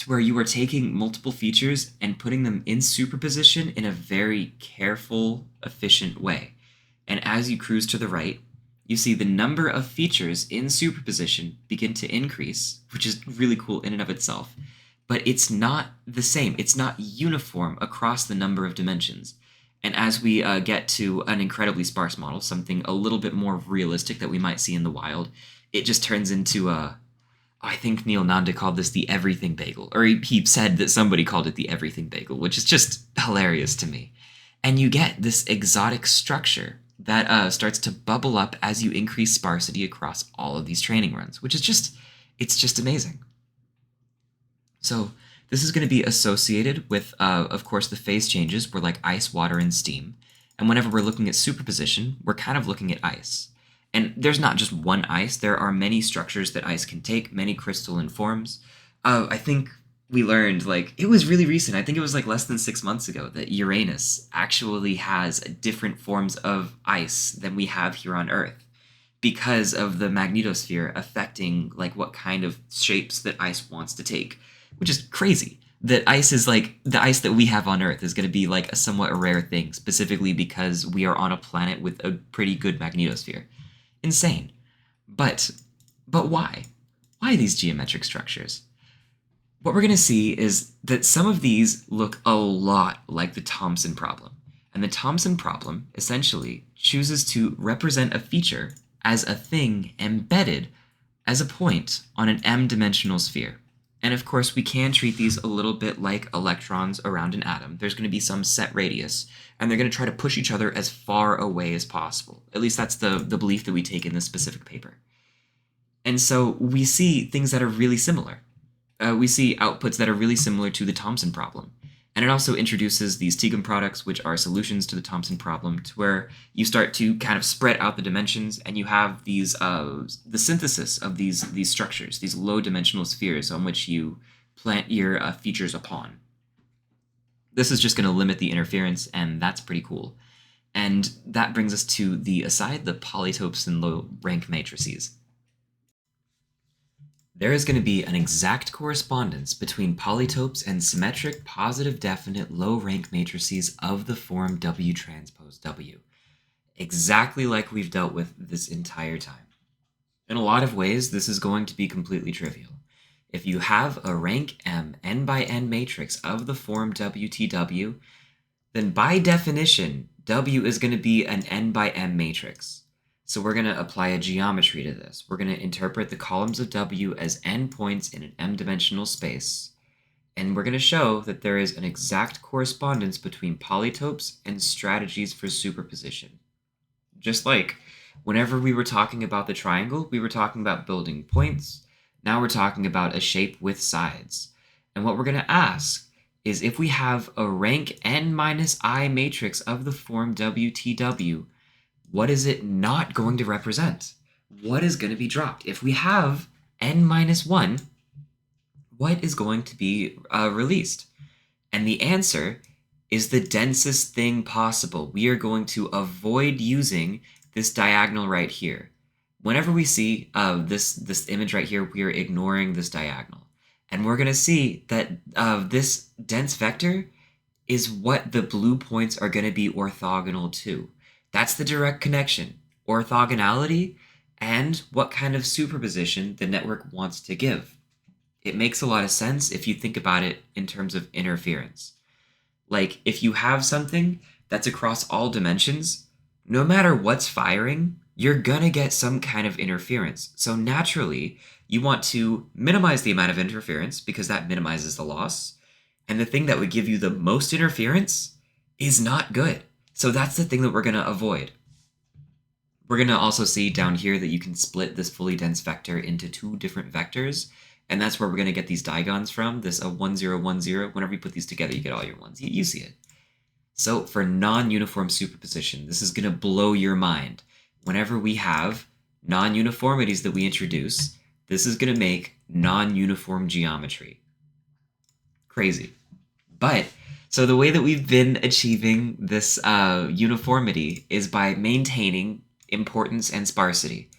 to where you are taking multiple features and putting them in superposition in a very careful, efficient way. And as you cruise to the right, you see the number of features in superposition begin to increase, which is really cool in and of itself. But it's not the same. It's not uniform across the number of dimensions. And as we get to an incredibly sparse model, something a little bit more realistic that we might see in the wild, it just turns into I think Neil Nanda called this the everything bagel, or he said that somebody called it the everything bagel, which is just hilarious to me. And you get this exotic structure that starts to bubble up as you increase sparsity across all of these training runs, which is it's just amazing. So this is going to be associated with, of course, the phase changes were like ice, water, and steam. And whenever we're looking at superposition, we're kind of looking at ice. And there's not just one ice. There are many structures that ice can take, many crystalline forms. I think we learned, like, it was really recent. I think it was like less than 6 months ago that Uranus actually has different forms of ice than we have here on Earth because of the magnetosphere affecting like what kind of shapes that ice wants to take, which is crazy. That ice is like the ice that we have on Earth is going to be like a somewhat rare thing, specifically because we are on a planet with a pretty good magnetosphere. Insane. But why? Why these geometric structures? What we're going to see is that some of these look a lot like the Thomson problem. And the Thomson problem essentially chooses to represent a feature as a thing embedded as a point on an m-dimensional sphere. And of course, we can treat these a little bit like electrons around an atom. There's going to be some set radius, and they're going to try to push each other as far away as possible. At least that's the belief that we take in this specific paper. And so we see things that are really similar. We see outputs that are really similar to the Thomson problem. And it also introduces these Teagham products, which are solutions to the Thomson problem, to where you start to kind of spread out the dimensions, and you have these the synthesis of these structures, these low-dimensional spheres on which you plant your features upon. This is just going to limit the interference, and that's pretty cool. And that brings us to the aside, the polytopes and low-rank matrices. There is going to be an exact correspondence between polytopes and symmetric, positive, definite, low-rank matrices of the form W transpose W, exactly like we've dealt with this entire time. In a lot of ways, this is going to be completely trivial. If you have a rank M n by n matrix of the form WTW, then by definition, W is going to be an n by m matrix. So we're going to apply a geometry to this. We're going to interpret the columns of W as n points in an m-dimensional space. And we're going to show that there is an exact correspondence between polytopes and strategies for superposition. Just like whenever we were talking about the triangle, we were talking about building points. Now we're talking about a shape with sides. And what we're going to ask is if we have a rank n minus I matrix of the form WTW, what is it not going to represent? What is going to be dropped? If we have n minus 1, what is going to be released? And the answer is the densest thing possible. We are going to avoid using this diagonal right here. Whenever we see this image right here, we are ignoring this diagonal. And we're going to see that this dense vector is what the blue points are going to be orthogonal to. That's the direct connection, orthogonality, and what kind of superposition the network wants to give. It makes a lot of sense if you think about it in terms of interference. Like, if you have something that's across all dimensions, no matter what's firing, you're gonna get some kind of interference. So naturally, you want to minimize the amount of interference because that minimizes the loss. And the thing that would give you the most interference is not good. So that's the thing that we're going to avoid. We're going to also see down here that you can split this fully dense vector into 2 different vectors. And that's where we're going to get these digons from, this 1, 0, 1, 0. Whenever you put these together, you get all your ones. You see it. So for non-uniform superposition, this is going to blow your mind. Whenever we have non-uniformities that we introduce, this is going to make non-uniform geometry. Crazy. But so the way that we've been achieving this uniformity is by maintaining importance and sparsity.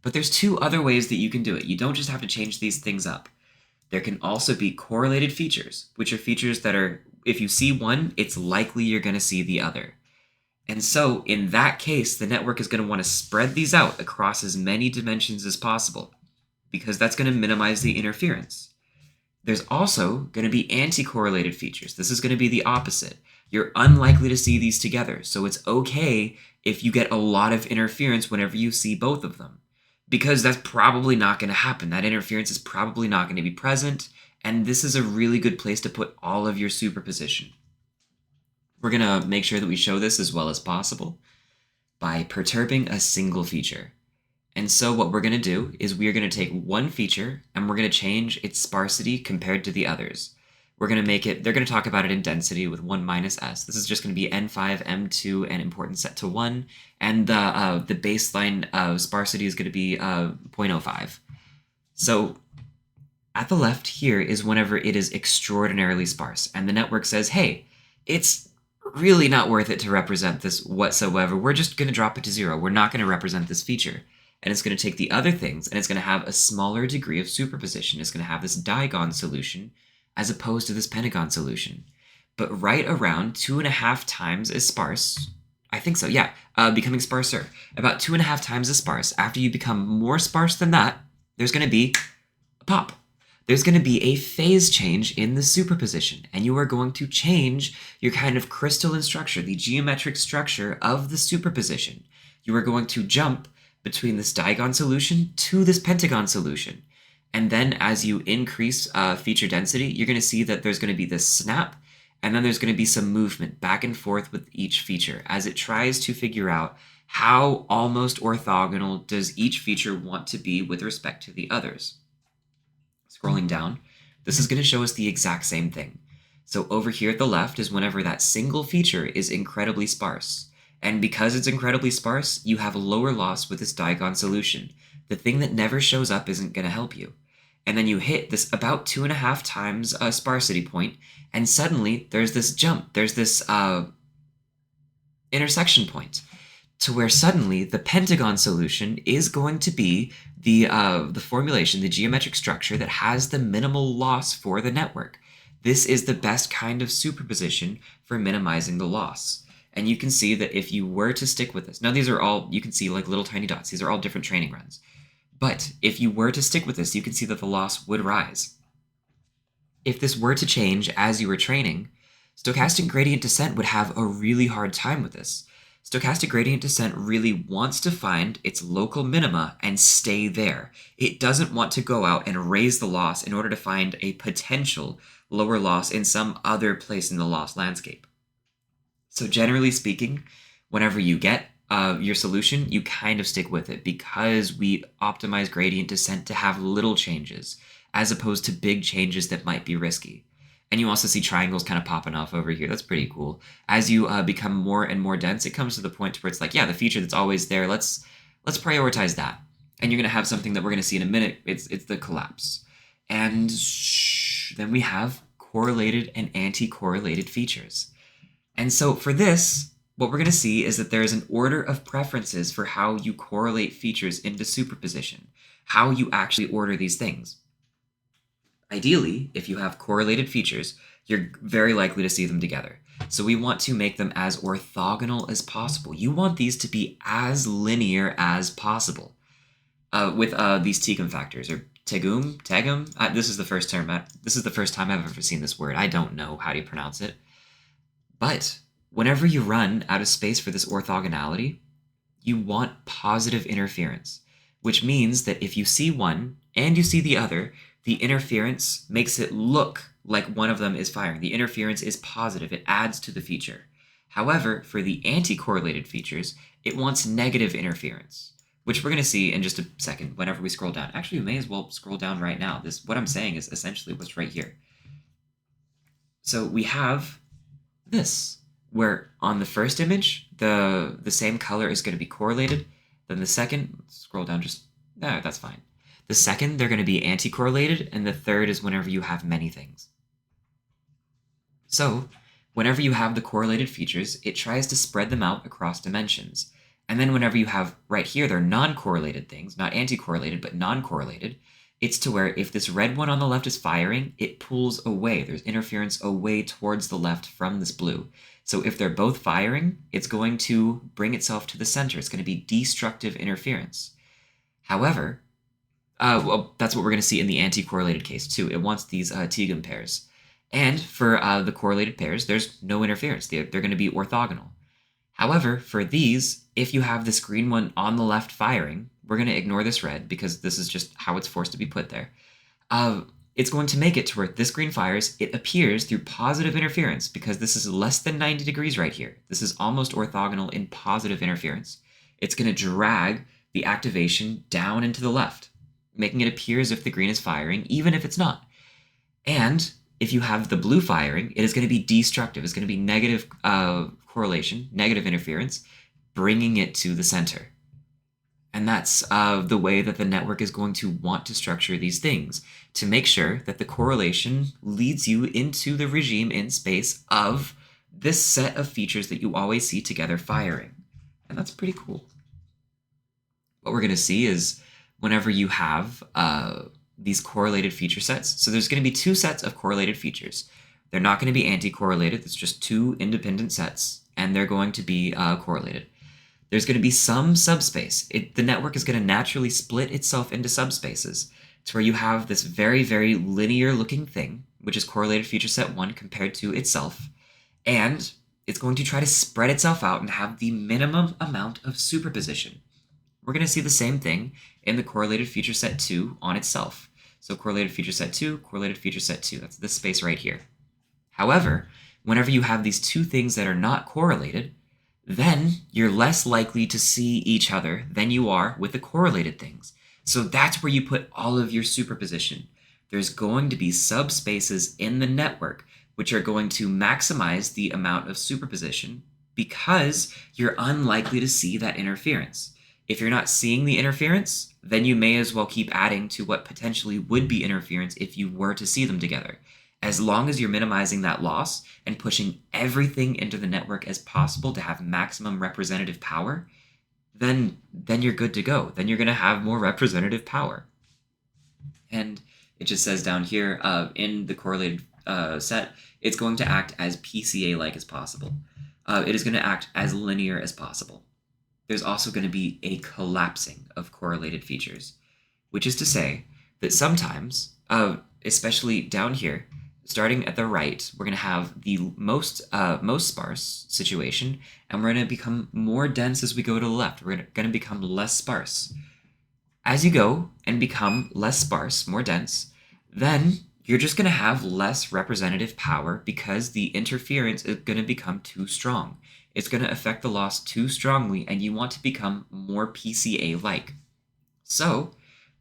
But there's 2 other ways that you can do it. You don't just have to change these things up. There can also be correlated features, which are features that are, if you see one, it's likely you're going to see the other. And so, in that case, the network is going to want to spread these out across as many dimensions as possible, because that's going to minimize the interference. There's also going to be anti-correlated features. This is going to be the opposite. You're unlikely to see these together, so it's okay if you get a lot of interference whenever you see both of them, because that's probably not going to happen. That interference is probably not going to be present, and this is a really good place to put all of your superposition. We're going to make sure that we show this as well as possible by perturbing a single feature. And so what we're going to do is we are going to take one feature and we're going to change its sparsity compared to the others. We're going to make it, they're going to talk about it in density with 1 minus s. This is just going to be n5, m2, and importance set to 1. And the baseline sparsity is going to be 0.05. So at the left here is whenever it is extraordinarily sparse. And the network says, hey, it's really not worth it to represent this whatsoever. We're just going to drop it to 0. We're not going to represent this feature. And it's going to take the other things, and it's going to have a smaller degree of superposition. It's going to have this digon solution as opposed to this pentagon solution. But right around 2.5 times as sparse, I think so, yeah, becoming sparser. About 2.5 times as sparse. After you become more sparse than that, there's going to be a pop. There's going to be a phase change in the superposition, and you are going to change your kind of crystalline structure, the geometric structure of the superposition. You are going to jump between this digon solution to this pentagon solution. And then as you increase feature density, you're going to see that there's going to be this snap, and then there's going to be some movement back and forth with each feature as it tries to figure out how almost orthogonal does each feature want to be with respect to the others. Scrolling down, this is going to show us the exact same thing. So over here at the left is whenever that single feature is incredibly sparse. And because it's incredibly sparse, you have a lower loss with this digon solution. The thing that never shows up isn't going to help you. And then you hit this about 2.5 times sparsity point, and suddenly there's this jump. There's this intersection point to where suddenly the pentagon solution is going to be the formulation, the geometric structure that has the minimal loss for the network. This is the best kind of superposition for minimizing the loss. And you can see that if you were to stick with this, now these are all, you can see like little tiny dots. These are all different training runs. But if you were to stick with this, you can see that the loss would rise. If this were to change as you were training, stochastic gradient descent would have a really hard time with this. Stochastic gradient descent really wants to find its local minima and stay there. It doesn't want to go out and raise the loss in order to find a potential lower loss in some other place in the loss landscape. So generally speaking, whenever you get your solution, you kind of stick with it because we optimize gradient descent to have little changes as opposed to big changes that might be risky. And you also see triangles kind of popping off over here. That's pretty cool. As you become more and more dense, it comes to the point where it's like, yeah, the feature that's always there, let's prioritize that. And you're going to have something that we're going to see in a minute. It's the collapse. And then we have correlated and anti-correlated features. And so for this, what we're going to see is that there is an order of preferences for how you correlate features into superposition, how you actually order these things. Ideally, if you have correlated features, you're very likely to see them together. So we want to make them as orthogonal as possible. You want these to be as linear as possible with these Tegum factors, or Tegum. This is the first time I've ever seen this word. I don't know how to pronounce it. But whenever you run out of space for this orthogonality, you want positive interference, which means that if you see one and you see the other, the interference makes it look like one of them is firing. The interference is positive. It adds to the feature. However, for the anti-correlated features, it wants negative interference, which we're going to see in just a second whenever we scroll down. Actually, we may as well scroll down right now. What I'm saying is essentially what's right here. So we have this, where on the first image, the same color is going to be correlated. Then the second, scroll down that's fine. The second, they're going to be anti-correlated, and the third is whenever you have many things. So, whenever you have the correlated features, it tries to spread them out across dimensions. And then whenever you have, right here, they're non-correlated things, not anti-correlated, but non-correlated, It's to where if this red one on the left is firing, it pulls away. There's interference away towards the left from this blue. So if they're both firing, it's going to bring itself to the center. It's going to be destructive interference. However, well, that's what we're going to see in the anti-correlated case too. It wants these Teagan pairs. And for the correlated pairs, there's no interference. They're going to be orthogonal. However, for these, if you have this green one on the left firing, we're going to ignore this red because this is just how it's forced to be put there. It's going to make it to where this green fires, it appears through positive interference because this is less than 90 degrees right here. This is almost orthogonal in positive interference. It's going to drag the activation down into the left, making it appear as if the green is firing, even if it's not. And if you have the blue firing, it is going to be destructive. It's going to be negative correlation, negative interference, bringing it to the center. And that's the way that the network is going to want to structure these things, to make sure that the correlation leads you into the regime in space of this set of features that you always see together firing. And that's pretty cool. What we're going to see is whenever you have these correlated feature sets, so there's going to be two sets of correlated features. They're not going to be anti-correlated. It's just two independent sets, and they're going to be correlated. There's going to be some subspace. The network is going to naturally split itself into subspaces to where you have this very, very linear looking thing, which is correlated feature set 1 compared to itself, and it's going to try to spread itself out and have the minimum amount of superposition. We're going to see the same thing in the correlated feature set 2 on itself. So correlated feature set 2, correlated feature set 2. That's this space right here. However, whenever you have these two things that are not correlated, then you're less likely to see each other than you are with the correlated things. So that's where you put all of your superposition. There's going to be subspaces in the network which are going to maximize the amount of superposition because you're unlikely to see that interference. If you're not seeing the interference, then you may as well keep adding to what potentially would be interference if you were to see them together. As long as you're minimizing that loss and pushing everything into the network as possible to have maximum representative power, then you're good to go. Then you're going to have more representative power. And it just says down here in the correlated set, it's going to act as PCA-like as possible. It is going to act as linear as possible. There's also going to be a collapsing of correlated features, which is to say that sometimes, especially down here, starting at the right, we're going to have the most sparse situation, and we're going to become more dense as we go to the left. We're going to become less sparse. As you go and become less sparse, more dense, then you're just going to have less representative power because the interference is going to become too strong. It's going to affect the loss too strongly, and you want to become more PCA-like. So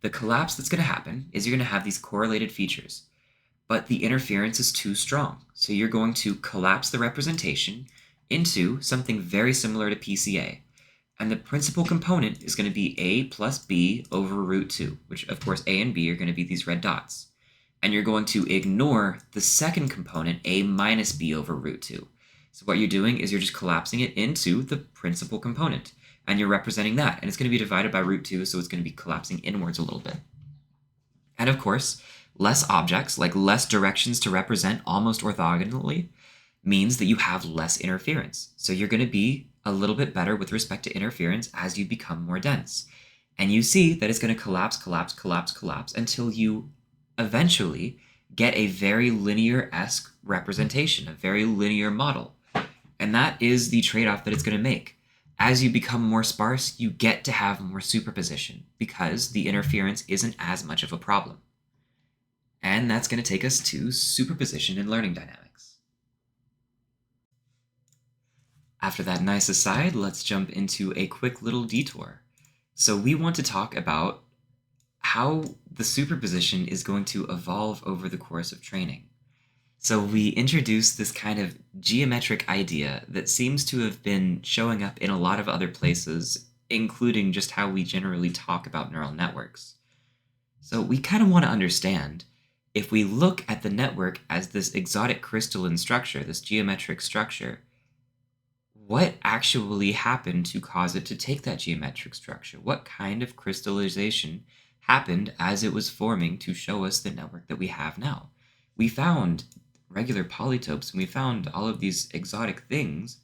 the collapse that's going to happen is you're going to have these correlated features, but the interference is too strong. So you're going to collapse the representation into something very similar to PCA. And the principal component is going to be A plus B over root 2, which of course A and B are going to be these red dots. And you're going to ignore the second component, A minus B over root 2. So what you're doing is you're just collapsing it into the principal component, and you're representing that. And it's going to be divided by root 2, so it's going to be collapsing inwards a little bit. And of course, less objects, like less directions to represent almost orthogonally, means that you have less interference. So you're going to be a little bit better with respect to interference as you become more dense. And you see that it's going to collapse, collapse, collapse, collapse until you eventually get a very linear-esque representation, a very linear model. And that is the trade-off that it's going to make. As you become more sparse, you get to have more superposition because the interference isn't as much of a problem. And that's going to take us to superposition in learning dynamics. After that nice aside, let's jump into a quick little detour. So we want to talk about how the superposition is going to evolve over the course of training. So we introduced this kind of geometric idea that seems to have been showing up in a lot of other places, including just how we generally talk about neural networks. So we kind of want to understand, if we look at the network as this exotic crystalline structure, this geometric structure, what actually happened to cause it to take that geometric structure? What kind of crystallization happened as it was forming to show us the network that we have now. We found regular polytopes and we found all of these exotic things.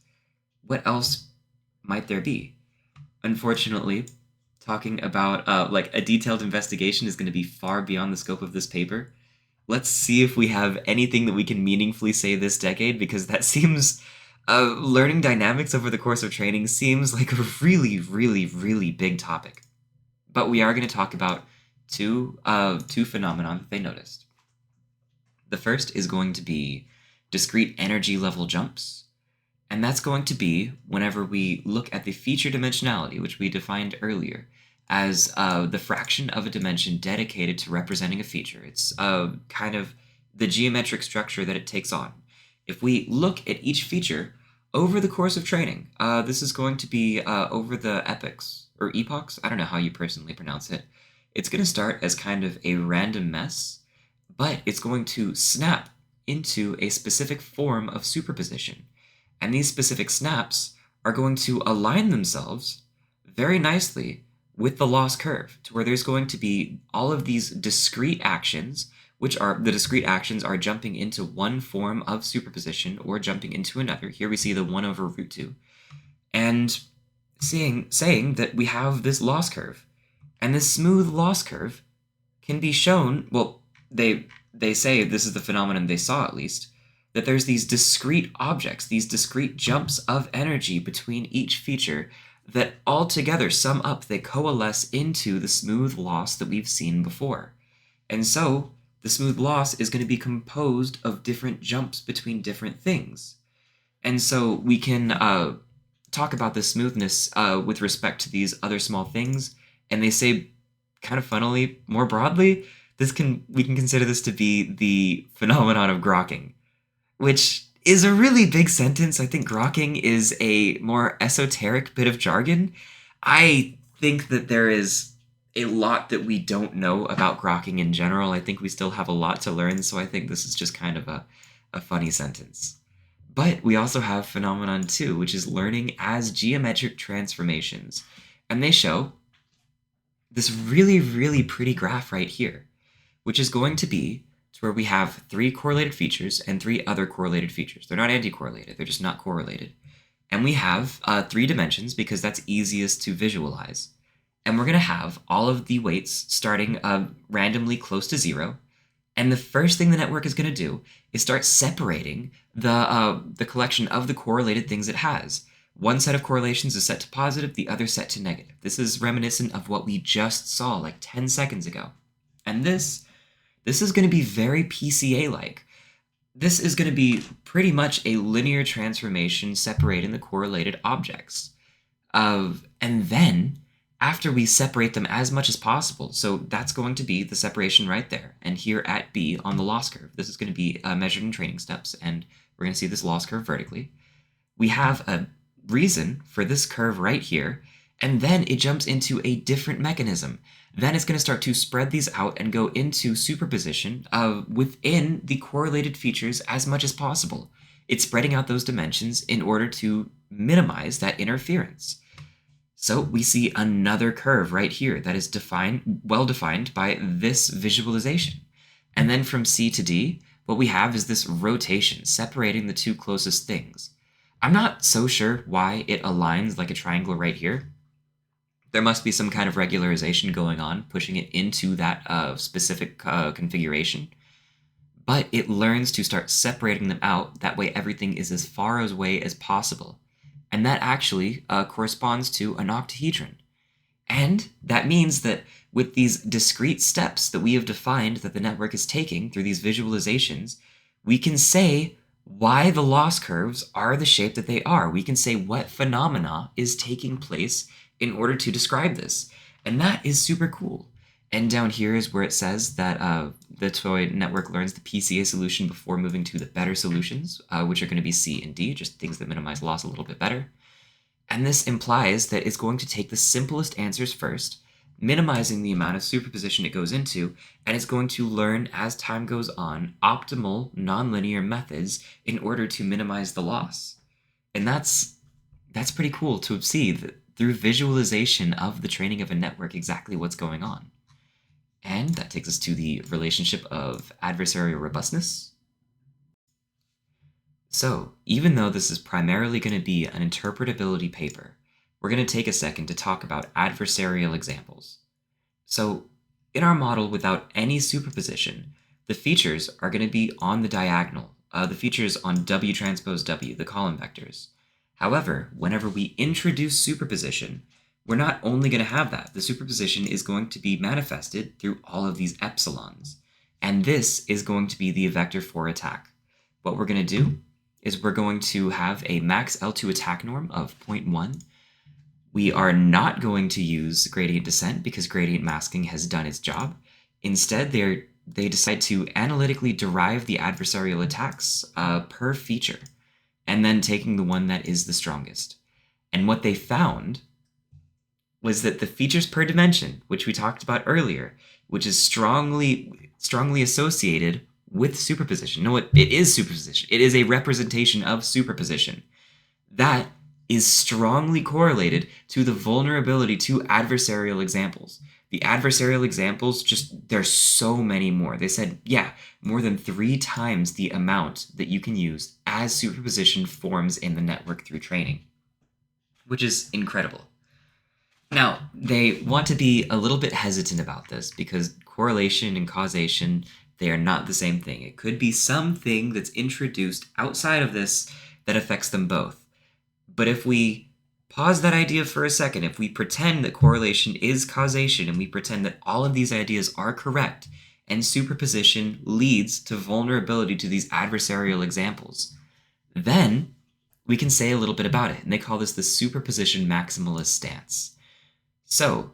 What else might there be? Unfortunately, talking about like a detailed investigation is going to be far beyond the scope of this paper. Let's see if we have anything that we can meaningfully say this decade, because that seems learning dynamics over the course of training seems like a really, really, really big topic. But we are going to talk about two phenomena that they noticed. The first is going to be discrete energy level jumps, and that's going to be whenever we look at the feature dimensionality, which we defined earlier as the fraction of a dimension dedicated to representing a feature. It's kind of the geometric structure that it takes on. If we look at each feature over the course of training, this is going to be over the epochs, or epochs, I don't know how you personally pronounce it. It's going to start as kind of a random mess, but it's going to snap into a specific form of superposition. And these specific snaps are going to align themselves very nicely with the loss curve, to where there's going to be all of these discrete actions, which are the discrete actions are jumping into one form of superposition or jumping into another. Here we see the 1 over root 2. And saying that we have this loss curve. And this smooth loss curve can be shown, well, they say this is the phenomenon they saw at least, that there's these discrete objects, these discrete jumps of energy between each feature that all together sum up, they coalesce into the smooth loss that we've seen before. And so the smooth loss is going to be composed of different jumps between different things. And so we can talk about the smoothness with respect to these other small things, and they say, kind of funnily, more broadly, we can consider this to be the phenomenon of grokking, which is a really big sentence. I think grokking is a more esoteric bit of jargon. I think that there is a lot that we don't know about grokking in general. I think we still have a lot to learn, so I think this is just kind of a funny sentence. But we also have phenomenon 2, which is learning as geometric transformations. And they show this really, really pretty graph right here, which is going to be to where we have 3 correlated features and 3 other correlated features. They're not anti-correlated, they're just not correlated. And we have 3 dimensions because that's easiest to visualize. And we're going to have all of the weights starting randomly close to 0. And the first thing the network is going to do is start separating the collection of the correlated things it has. One set of correlations is set to positive, the other set to negative. This is reminiscent of what we just saw like 10 seconds ago. And this is going to be very PCA-like. This is going to be pretty much a linear transformation separating the correlated objects. And then, after we separate them as much as possible, so that's going to be the separation right there. And here at B on the loss curve, this is going to be measured in training steps, and we're going to see this loss curve vertically. We have a reason for this curve right here, and then it jumps into a different mechanism. Then it's going to start to spread these out and go into superposition within the correlated features as much as possible. It's spreading out those dimensions in order to minimize that interference. So we see another curve right here that is well defined by this visualization. And then from C to D, what we have is this rotation separating the 2 closest things. I'm not so sure why it aligns like a triangle right here. There must be some kind of regularization going on, pushing it into that specific configuration. But it learns to start separating them out. That way everything is as far away as possible. And that actually corresponds to an octahedron. And that means that with these discrete steps that we have defined that the network is taking through these visualizations, we can say why the loss curves are the shape that they are. We can say what phenomena is taking place in order to describe this. And that is super cool. And down here is where it says that the toy network learns the PCA solution before moving to the better solutions, which are going to be C and D, just things that minimize loss a little bit better. And this implies that it's going to take the simplest answers first, minimizing the amount of superposition it goes into, and it's going to learn as time goes on optimal nonlinear methods in order to minimize the loss. And that's pretty cool to see that through visualization of the training of a network exactly what's going on. And that takes us to the relationship of adversarial robustness. So, even though this is primarily going to be an interpretability paper, we're going to take a second to talk about adversarial examples. So, in our model without any superposition, the features are going to be on the diagonal, the features on W transpose W, the column vectors. However, whenever we introduce superposition, we're not only going to have that. The superposition is going to be manifested through all of these epsilons. And this is going to be the vector for attack. What we're going to do is we're going to have a max L2 attack norm of 0.1. We are not going to use gradient descent because gradient masking has done its job. Instead, they decide to analytically derive the adversarial attacks per feature, and then taking the one that is the strongest. And what they found was that the features per dimension, which we talked about earlier, which is strongly associated with superposition. No, it is superposition. It is a representation of superposition. That is strongly correlated to the vulnerability to adversarial examples. The adversarial examples, there's so many more. They said, yeah, more than 3 times the amount that you can use as superposition forms in the network through training, which is incredible. Now, they want to be a little bit hesitant about this because correlation and causation, they are not the same thing. It could be something that's introduced outside of this that affects them both. But if we pause that idea for a second, if we pretend that correlation is causation and we pretend that all of these ideas are correct and superposition leads to vulnerability to these adversarial examples, then we can say a little bit about it. And they call this the superposition maximalist stance. So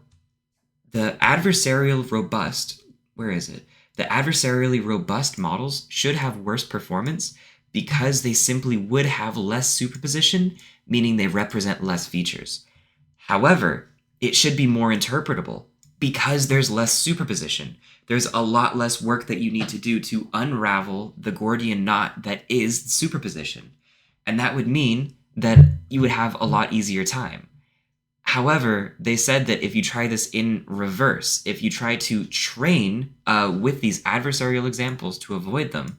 the adversarial robust, the adversarially robust models should have worse performance because they simply would have less superposition, meaning they represent less features. However, it should be more interpretable because there's less superposition. There's a lot less work that you need to do to unravel the Gordian knot that is superposition. And that would mean that you would have a lot easier time. However, they said that if you try this in reverse, if you try to train with these adversarial examples to avoid them,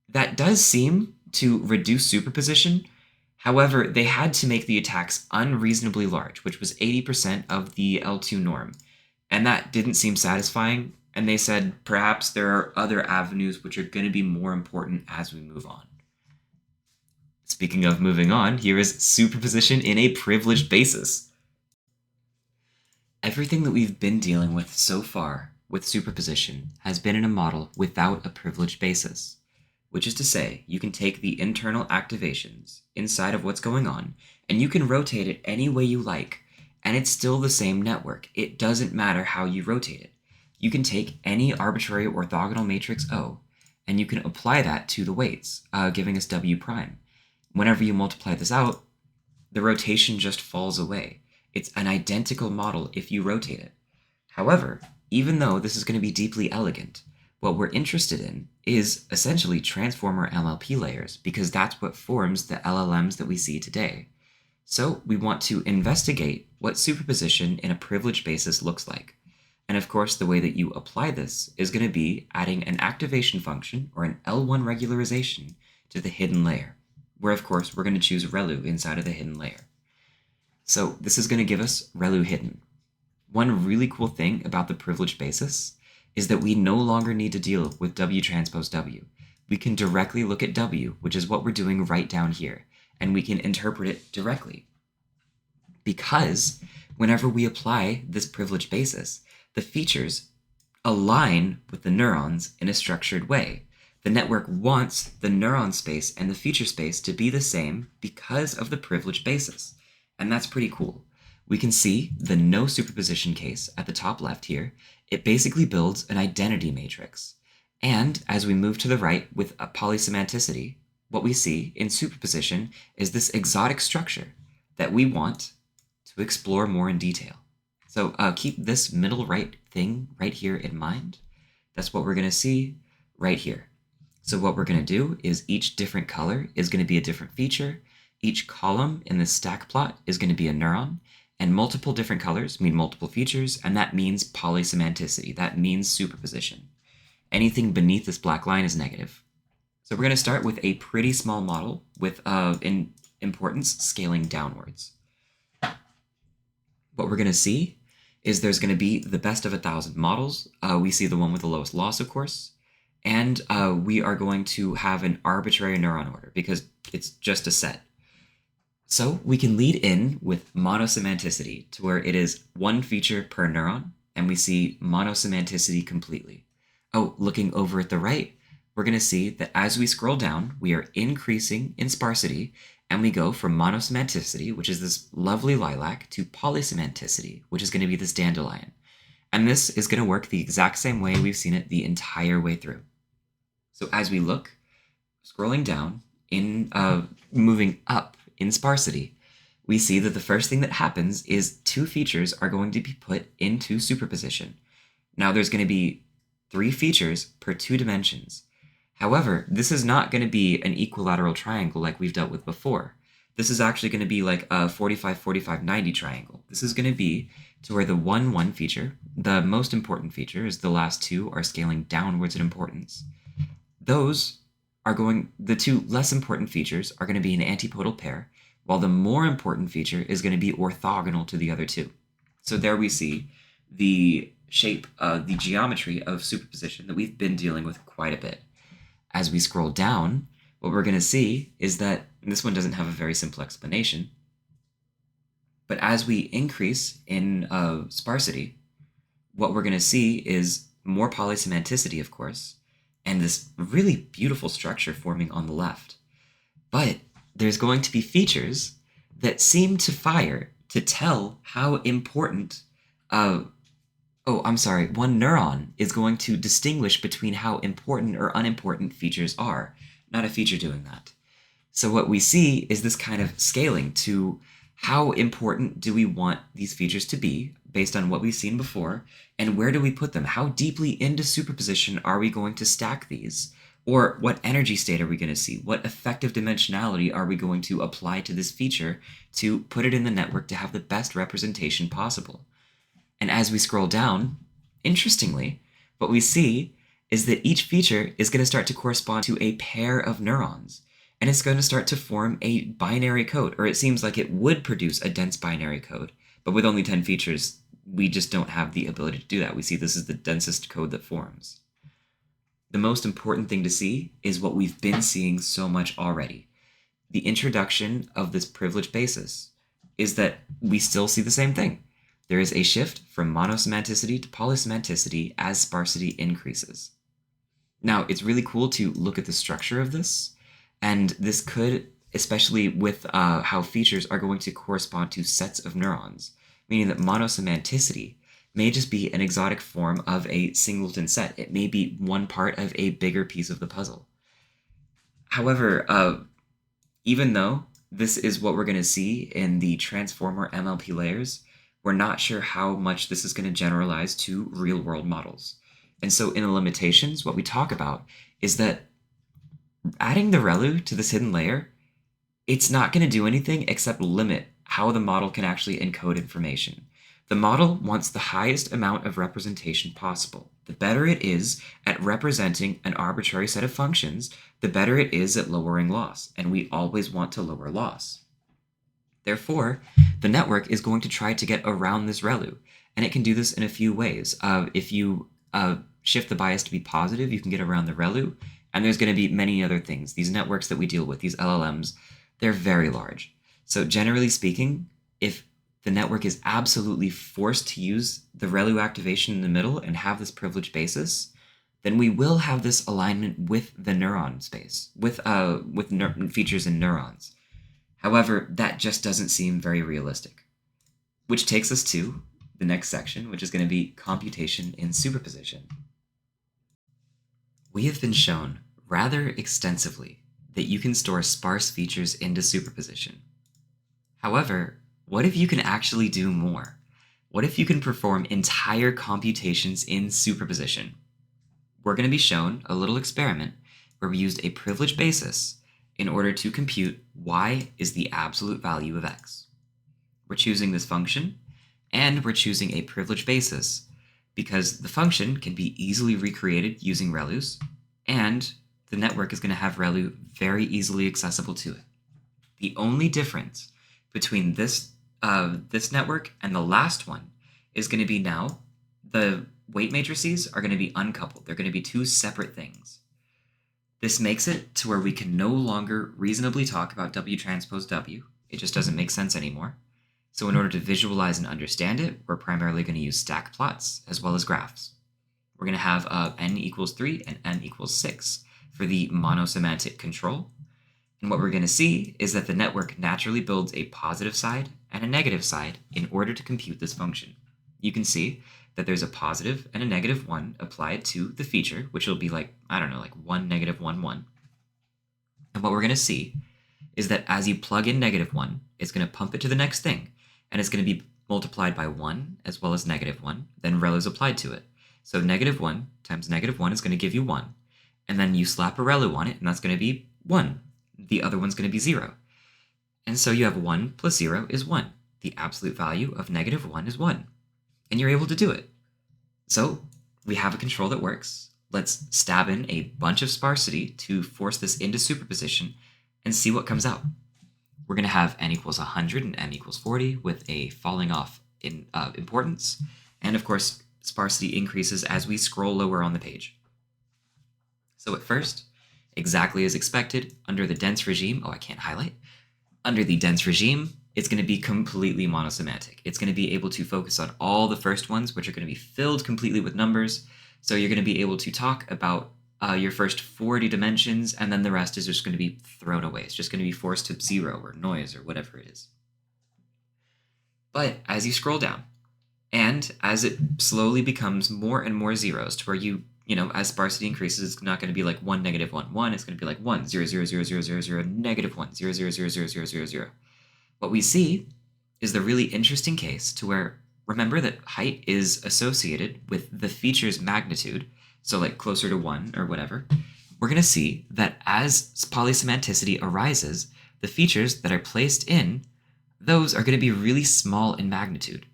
that does seem to reduce superposition. However, they had to make the attacks unreasonably large, which was 80% of the L2 norm. And that didn't seem satisfying. And they said perhaps there are other avenues which are going to be more important as we move on. Speaking of moving on, here is superposition in a privileged basis. Everything that we've been dealing with so far with superposition has been in a model without a privileged basis, which is to say you can take the internal activations inside of what's going on and you can rotate it any way you like, and it's still the same network. It doesn't matter how you rotate it. You can take any arbitrary orthogonal matrix O and you can apply that to the weights, giving us W prime. Whenever you multiply this out, the rotation just falls away. It's an identical model if you rotate it. However, even though this is going to be deeply elegant, what we're interested in is essentially transformer MLP layers because that's what forms the LLMs that we see today. So we want to investigate what superposition in a privileged basis looks like. And of course, the way that you apply this is going to be adding an activation function or an L1 regularization to the hidden layer, where of course we're going to choose ReLU inside of the hidden layer. So this is going to give us ReLU hidden. One really cool thing about the privileged basis is that we no longer need to deal with W transpose W. We can directly look at W, which is what we're doing right down here, and we can interpret it directly. Because whenever we apply this privileged basis, the features align with the neurons in a structured way. The network wants the neuron space and the feature space to be the same because of the privileged basis. And that's pretty cool. We can see the no superposition case at the top left here. It basically builds an identity matrix. And as we move to the right with a polysemanticity, what we see in superposition is this exotic structure that we want to explore more in detail. So keep this middle right thing right here in mind. That's what we're going to see right here. So what we're going to do is each different color is going to be a different feature. Each column in the stack plot is going to be a neuron, And multiple different colors mean multiple features, and that means polysemanticity. That means superposition. Anything beneath this black line is negative. So we're going to start with a pretty small model with in importance scaling downwards. What we're going to see is there's going to be the best of 1,000 models. We see the one with the lowest loss, of course. And we are going to have an arbitrary neuron order because it's just a set. So we can lead in with monosemanticity to where it is one feature per neuron, and we see monosemanticity completely. Oh, looking over at the right, we're going to see that as we scroll down, we are increasing in sparsity, and we go from monosemanticity, which is this lovely lilac, to polysemanticity, which is going to be this dandelion. And this is going to work the exact same way we've seen it the entire way through. So as we look, scrolling down, moving up in sparsity, we see that the first thing that happens is two features are going to be put into superposition. Now there's going to be 3 features per 2 dimensions. However, this is not going to be an equilateral triangle like we've dealt with before. This is actually going to be like a 45-45-90 triangle. This is going to be to where the 1-1 feature, the most important feature, is the last 2 are scaling downwards in importance. The 2 less important features are going to be an antipodal pair, while the more important feature is going to be orthogonal to the other 2. So there we see the shape, the geometry of superposition that we've been dealing with quite a bit. As we scroll down, what we're going to see is that this one doesn't have a very simple explanation, but as we increase in sparsity, what we're going to see is more polysemanticity, of course, and this really beautiful structure forming on the left. But there's going to be features that seem to fire to tell how important one neuron is going to distinguish between how important or unimportant features are, not a feature doing that. So what we see is this kind of scaling to how important do we want these features to be based on what we've seen before, and where do we put them? How deeply into superposition are we going to stack these? Or what energy state are we going to see? What effective dimensionality are we going to apply to this feature to put it in the network to have the best representation possible? And as we scroll down, interestingly, what we see is that each feature is going to start to correspond to a pair of neurons. And it's going to start to form a binary code, or it seems like it would produce a dense binary code. But with only 10 features, we just don't have the ability to do that. We see this is the densest code that forms. The most important thing to see is what we've been seeing so much already. The introduction of this privileged basis is that we still see the same thing. There is a shift from monosemanticity to polysemanticity as sparsity increases. Now, it's really cool to look at the structure of this, and this could, especially with how features are going to correspond to sets of neurons, meaning that monosemanticity may just be an exotic form of a singleton set. It may be one part of a bigger piece of the puzzle. However, even though this is what we're going to see in the transformer MLP layers, we're not sure how much this is going to generalize to real-world models. And so in the limitations, what we talk about is that adding the ReLU to this hidden layer, it's not going to do anything except limit how the model can actually encode information. The model wants the highest amount of representation possible. The better it is at representing an arbitrary set of functions, the better it is at lowering loss, and we always want to lower loss. Therefore, the network is going to try to get around this ReLU, and it can do this in a few ways. If you shift the bias to be positive, you can get around the ReLU, and there's going to be many other things. These networks that we deal with, these LLMs, they're very large. So generally speaking, if the network is absolutely forced to use the ReLU activation in the middle and have this privileged basis, then we will have this alignment with the neuron space, with features in neurons. However, that just doesn't seem very realistic. Which takes us to the next section, which is going to be computation in superposition. We have been shown rather extensively that you can store sparse features into superposition. However, what if you can actually do more? What if you can perform entire computations in superposition? We're going to be shown a little experiment where we used a privileged basis in order to compute y is the absolute value of x. we're choosing this function, and we're choosing a privilege basis, because the function can be easily recreated using ReLUs, and the network is going to have ReLU very easily accessible to it. The only difference between this network and the last one is going to be now the weight matrices are going to be uncoupled. They're going to be two separate things. This makes it to where we can no longer reasonably talk about W transpose W. It just doesn't make sense anymore. So in order to visualize and understand it, we're primarily going to use stack plots as well as graphs. We're going to have n equals 3 and n equals 6 for the monosemantic control. And what we're going to see is that the network naturally builds a positive side and a negative side in order to compute this function. You can see that there's a positive and a negative 1 applied to the feature, which will be like, I don't know, like 1, negative 1, 1. And what we're going to see is that as you plug in negative 1, it's going to pump it to the next thing, and it's going to be multiplied by 1 as well as negative 1, then ReLU is applied to it. So negative 1 times negative 1 is going to give you 1, and then you slap a ReLU on it, and that's going to be 1. The other one's going to be 0. And so you have 1 plus 0 is 1. The absolute value of negative 1 is 1. And you're able to do it. So we have a control that works. Let's stab in a bunch of sparsity to force this into superposition and see what comes out. We're going to have n equals 100 and n equals 40 with a falling off in importance. And of course, sparsity increases as we scroll lower on the page. So at first, exactly as expected, under the dense regime, under the dense regime, it's going to be completely monosemantic. It's going to be able to focus on all the first ones, which are going to be filled completely with numbers. So you're going to be able to talk about your first 40 dimensions, and then the rest is just going to be thrown away. It's just going to be forced to 0 or noise or whatever it is. But as you scroll down, and as it slowly becomes more and more zeros to where as sparsity increases, it's not going to be like 1, negative 1, 1. It's going to be like 1, 0, 0, 0, 0, 0, 0, negative 1, 0, 0, 0, 0, 0, 0, 0. What we see is the really interesting case to where, remember that height is associated with the feature's magnitude, so like closer to 1 or whatever. We're going to see that as polysemanticity arises, the features that are placed in, those are going to be really small in magnitude.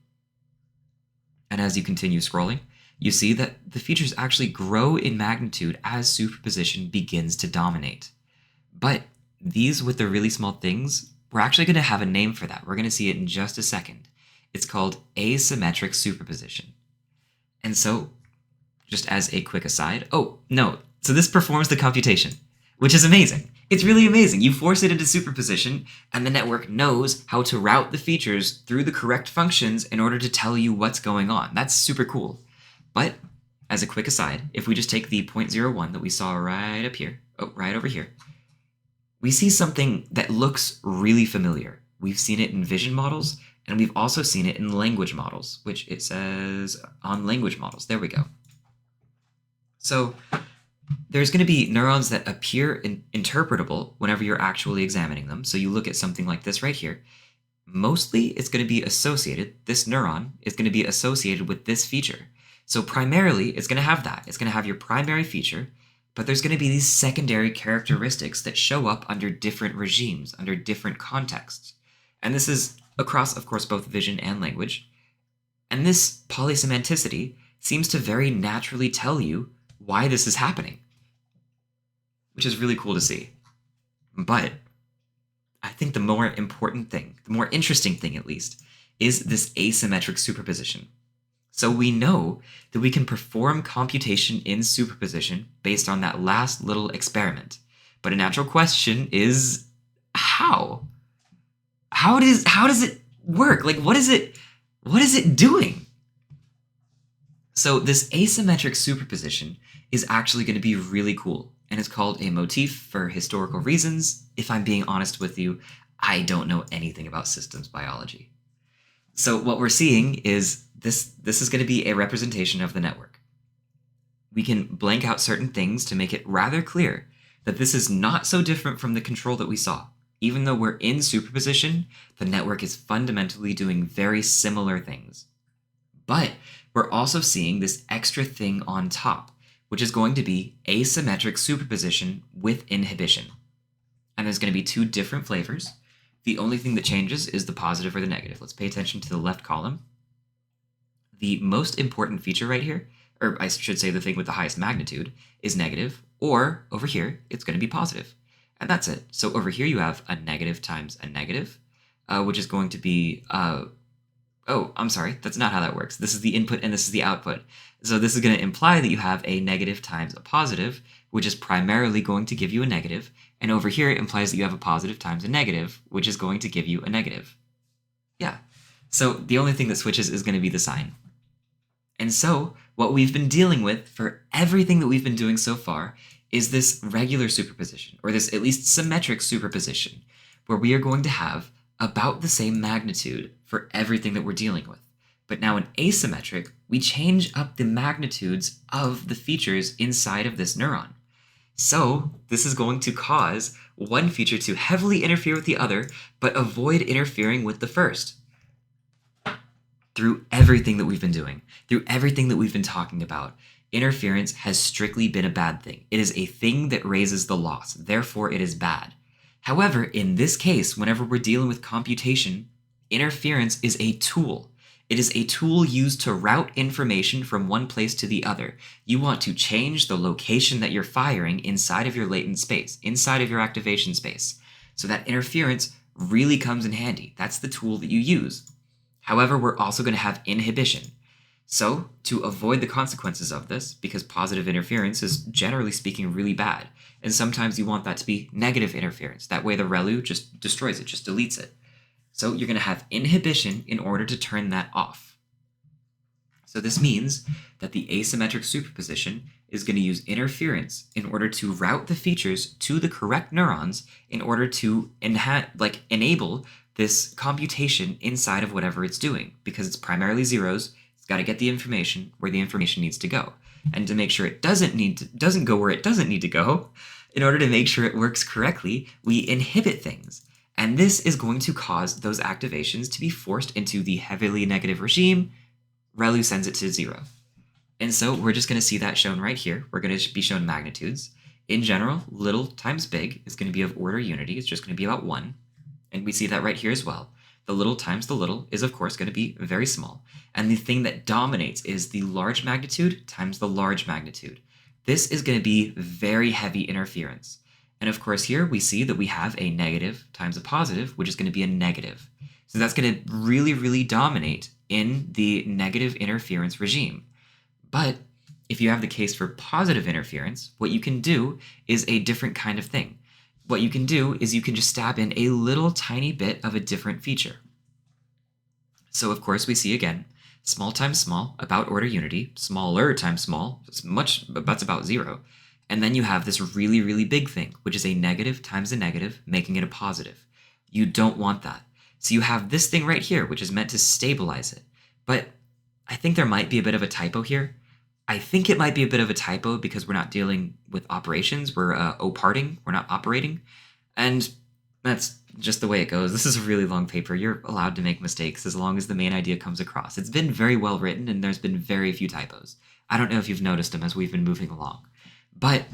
And as you continue scrolling, you see that the features actually grow in magnitude as superposition begins to dominate. But these with the really small things, we're actually going to have a name for that. We're going to see it in just a second. It's called asymmetric superposition. And so, just as a quick aside, so this performs the computation, which is amazing. It's really amazing. You force it into superposition, and the network knows how to route the features through the correct functions in order to tell you what's going on. That's super cool. But as a quick aside, if we just take the 0.01 that we saw right up here, right over here, we see something that looks really familiar. We've seen it in vision models, and we've also seen it in language models, which it says on language models. There we go. So there's going to be neurons that appear interpretable whenever you're actually examining them. So you look at something like this right here. Mostly it's going to be associated, this neuron is going to be associated with this feature. So primarily it's going to have that. It's going to have your primary feature, but there's going to be these secondary characteristics that show up under different regimes, under different contexts. And this is across, of course, both vision and language. And this polysemanticity seems to very naturally tell you why this is happening, which is really cool to see. But I think the more important thing, the more interesting thing at least, is this asymmetric superposition. So we know that we can perform computation in superposition based on that last little experiment. But a natural question is, how? How does it work? Like, what is it doing? So this asymmetric superposition is actually going to be really cool, and it's called a motif for historical reasons. If I'm being honest with you, I don't know anything about systems biology. So what we're seeing is this is going to be a representation of the network. We can blank out certain things to make it rather clear that this is not so different from the control that we saw. Even though we're in superposition, the network is fundamentally doing very similar things. But we're also seeing this extra thing on top, which is going to be asymmetric superposition with inhibition. And there's going to be two different flavors. The only thing that changes is the positive or the negative. Let's pay attention to the left column. The most important feature right here, or I should say the thing with the highest magnitude, is negative, or over here, it's going to be positive. And that's it. So over here you have a negative times a negative, which is going to be, oh, I'm sorry, that's not how that works. This is the input and this is the output. So this is going to imply that you have a negative times a positive, which is primarily going to give you a negative. And over here it implies that you have a positive times a negative, which is going to give you a negative. Yeah. So the only thing that switches is going to be the sign. And so what we've been dealing with for everything that we've been doing so far is this regular superposition, or this at least symmetric superposition, where we are going to have about the same magnitude for everything that we're dealing with. But now in asymmetric, we change up the magnitudes of the features inside of this neuron. So this is going to cause one feature to heavily interfere with the other, but avoid interfering with the first. Through everything that we've been doing, through everything that we've been talking about, interference has strictly been a bad thing. It is a thing that raises the loss, therefore it is bad. However, in this case, whenever we're dealing with computation, interference is a tool. It is a tool used to route information from one place to the other. You want to change the location that you're firing inside of your latent space, inside of your activation space. So that interference really comes in handy. That's the tool that you use. However, we're also going to have inhibition. So, to avoid the consequences of this, because positive interference is generally speaking really bad, and sometimes you want that to be negative interference. That way the ReLU just destroys it, just deletes it. So you're going to have inhibition in order to turn that off. So this means that the asymmetric superposition is going to use interference in order to route the features to the correct neurons in order to enable this computation inside of whatever it's doing. Because it's primarily zeros, it's got to get the information where the information needs to go. And to make sure it doesn't go where it doesn't need to go, in order to make sure it works correctly, we inhibit things. And this is going to cause those activations to be forced into the heavily negative regime. ReLU sends it to 0. And so we're just going to see that shown right here. We're going to be shown magnitudes. In general, little times big is going to be of order unity. It's just going to be about 1. And we see that right here as well. The little times the little is, of course, going to be very small. And the thing that dominates is the large magnitude times the large magnitude. This is going to be very heavy interference. And of course, here we see that we have a negative times a positive, which is going to be a negative. So that's going to really, really dominate in the negative interference regime. But if you have the case for positive interference, what you can do is a different kind of thing. What you can do is you can just stab in a little tiny bit of a different feature. So of course we see again, small times small, about order unity, smaller times small, that's about 0. And then you have this really, really big thing, which is a negative times a negative, making it a positive. You don't want that. So you have this thing right here, which is meant to stabilize it. But I think there might be a bit of a typo here. I think it might be a bit of a typo because we're not dealing with operations. We're oparting. We're not operating. And that's just the way it goes. This is a really long paper. You're allowed to make mistakes as long as the main idea comes across. It's been very well written and there's been very few typos. I don't know if you've noticed them as we've been moving along. But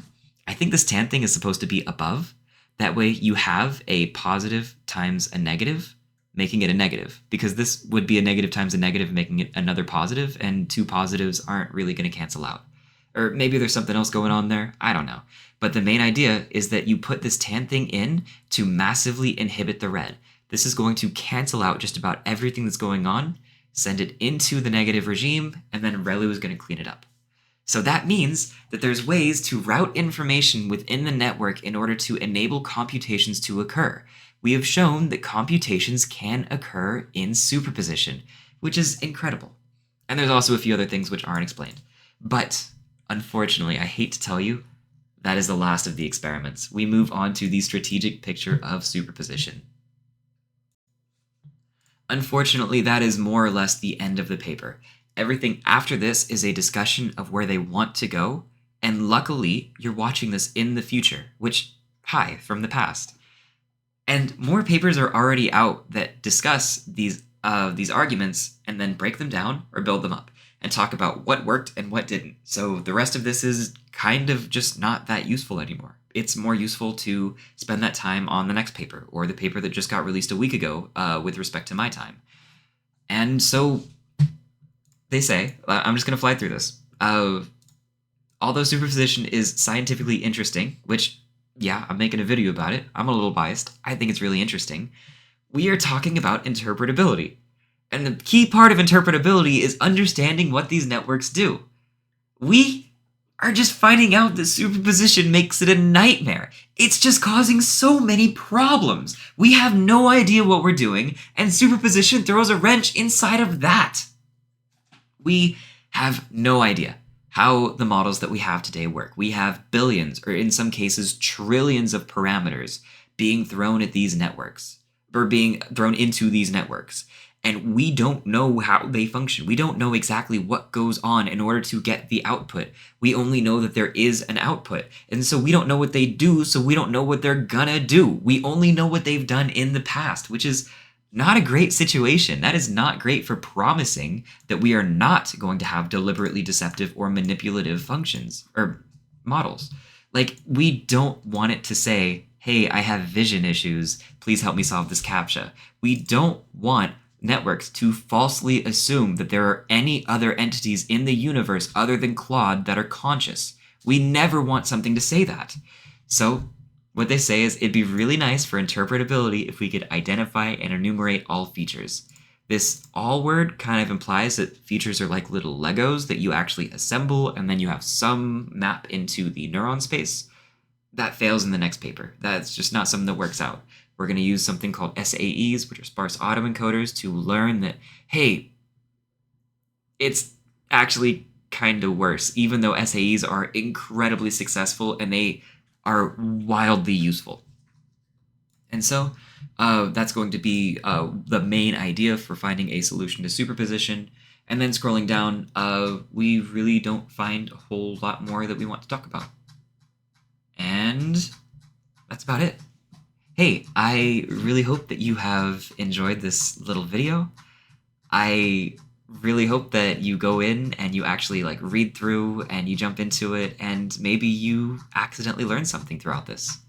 I think this tan thing is supposed to be above. That way you have a positive times a negative, making it a negative, because this would be a negative times a negative, making it another positive, and two positives aren't really going to cancel out. Or maybe there's something else going on there. I don't know. But the main idea is that you put this tan thing in to massively inhibit the red. This is going to cancel out just about everything that's going on, send it into the negative regime, and then ReLU is going to clean it up. So that means that there's ways to route information within the network in order to enable computations to occur. We have shown that computations can occur in superposition, which is incredible. And there's also a few other things which aren't explained. But unfortunately, I hate to tell you, that is the last of the experiments. We move on to the strategic picture of superposition. Unfortunately, that is more or less the end of the paper. Everything after this is a discussion of where they want to go, and luckily, you're watching this in the future, which, hi, from the past. And more papers are already out that discuss these arguments and then break them down or build them up and talk about what worked and what didn't. So the rest of this is kind of just not that useful anymore. it's more useful to spend that time on the next paper or the paper that just got released a week ago with respect to my time. And so they say, I'm just going to fly through this. Although superposition is scientifically interesting, which, yeah, I'm making a video about it. I'm a little biased. I think it's really interesting. We are talking about interpretability. And the key part of interpretability is understanding what these networks do. We are just finding out that superposition makes it a nightmare. It's just causing so many problems. We have no idea what we're doing, and superposition throws a wrench inside of that. We have no idea how the models that we have today work. We have billions, or in some cases, trillions of parameters being thrown at these networks, or being thrown into these networks. And we don't know how they function. We don't know exactly what goes on in order to get the output. We only know that there is an output. And so we don't know what they do, so we don't know what they're gonna do. We only know what they've done in the past, which is not a great situation. That is not great for promising that we are not going to have deliberately deceptive or manipulative functions or models. Like, we don't want it to say, hey, I have vision issues. Please help me solve this CAPTCHA. We don't want networks to falsely assume that there are any other entities in the universe other than Claude that are conscious. We never want something to say that. So what they say is it'd be really nice for interpretability if we could identify and enumerate all features. This all word kind of implies that features are like little Legos that you actually assemble and then you have some map into the neuron space. That fails in the next paper. That's just not something that works out. We're going to use something called SAEs, which are sparse autoencoders, to learn that, hey, it's actually kind of worse, even though SAEs are incredibly successful and they are wildly useful. And so that's going to be the main idea for finding a solution to superposition. And then scrolling down, we really don't find a whole lot more that we want to talk about. And that's about it. Hey, I really hope that you have enjoyed this little video. I really hope that you go in and you actually read through and you jump into it and maybe you accidentally learn something throughout this.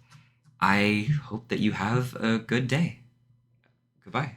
I hope that you have a good day. Goodbye.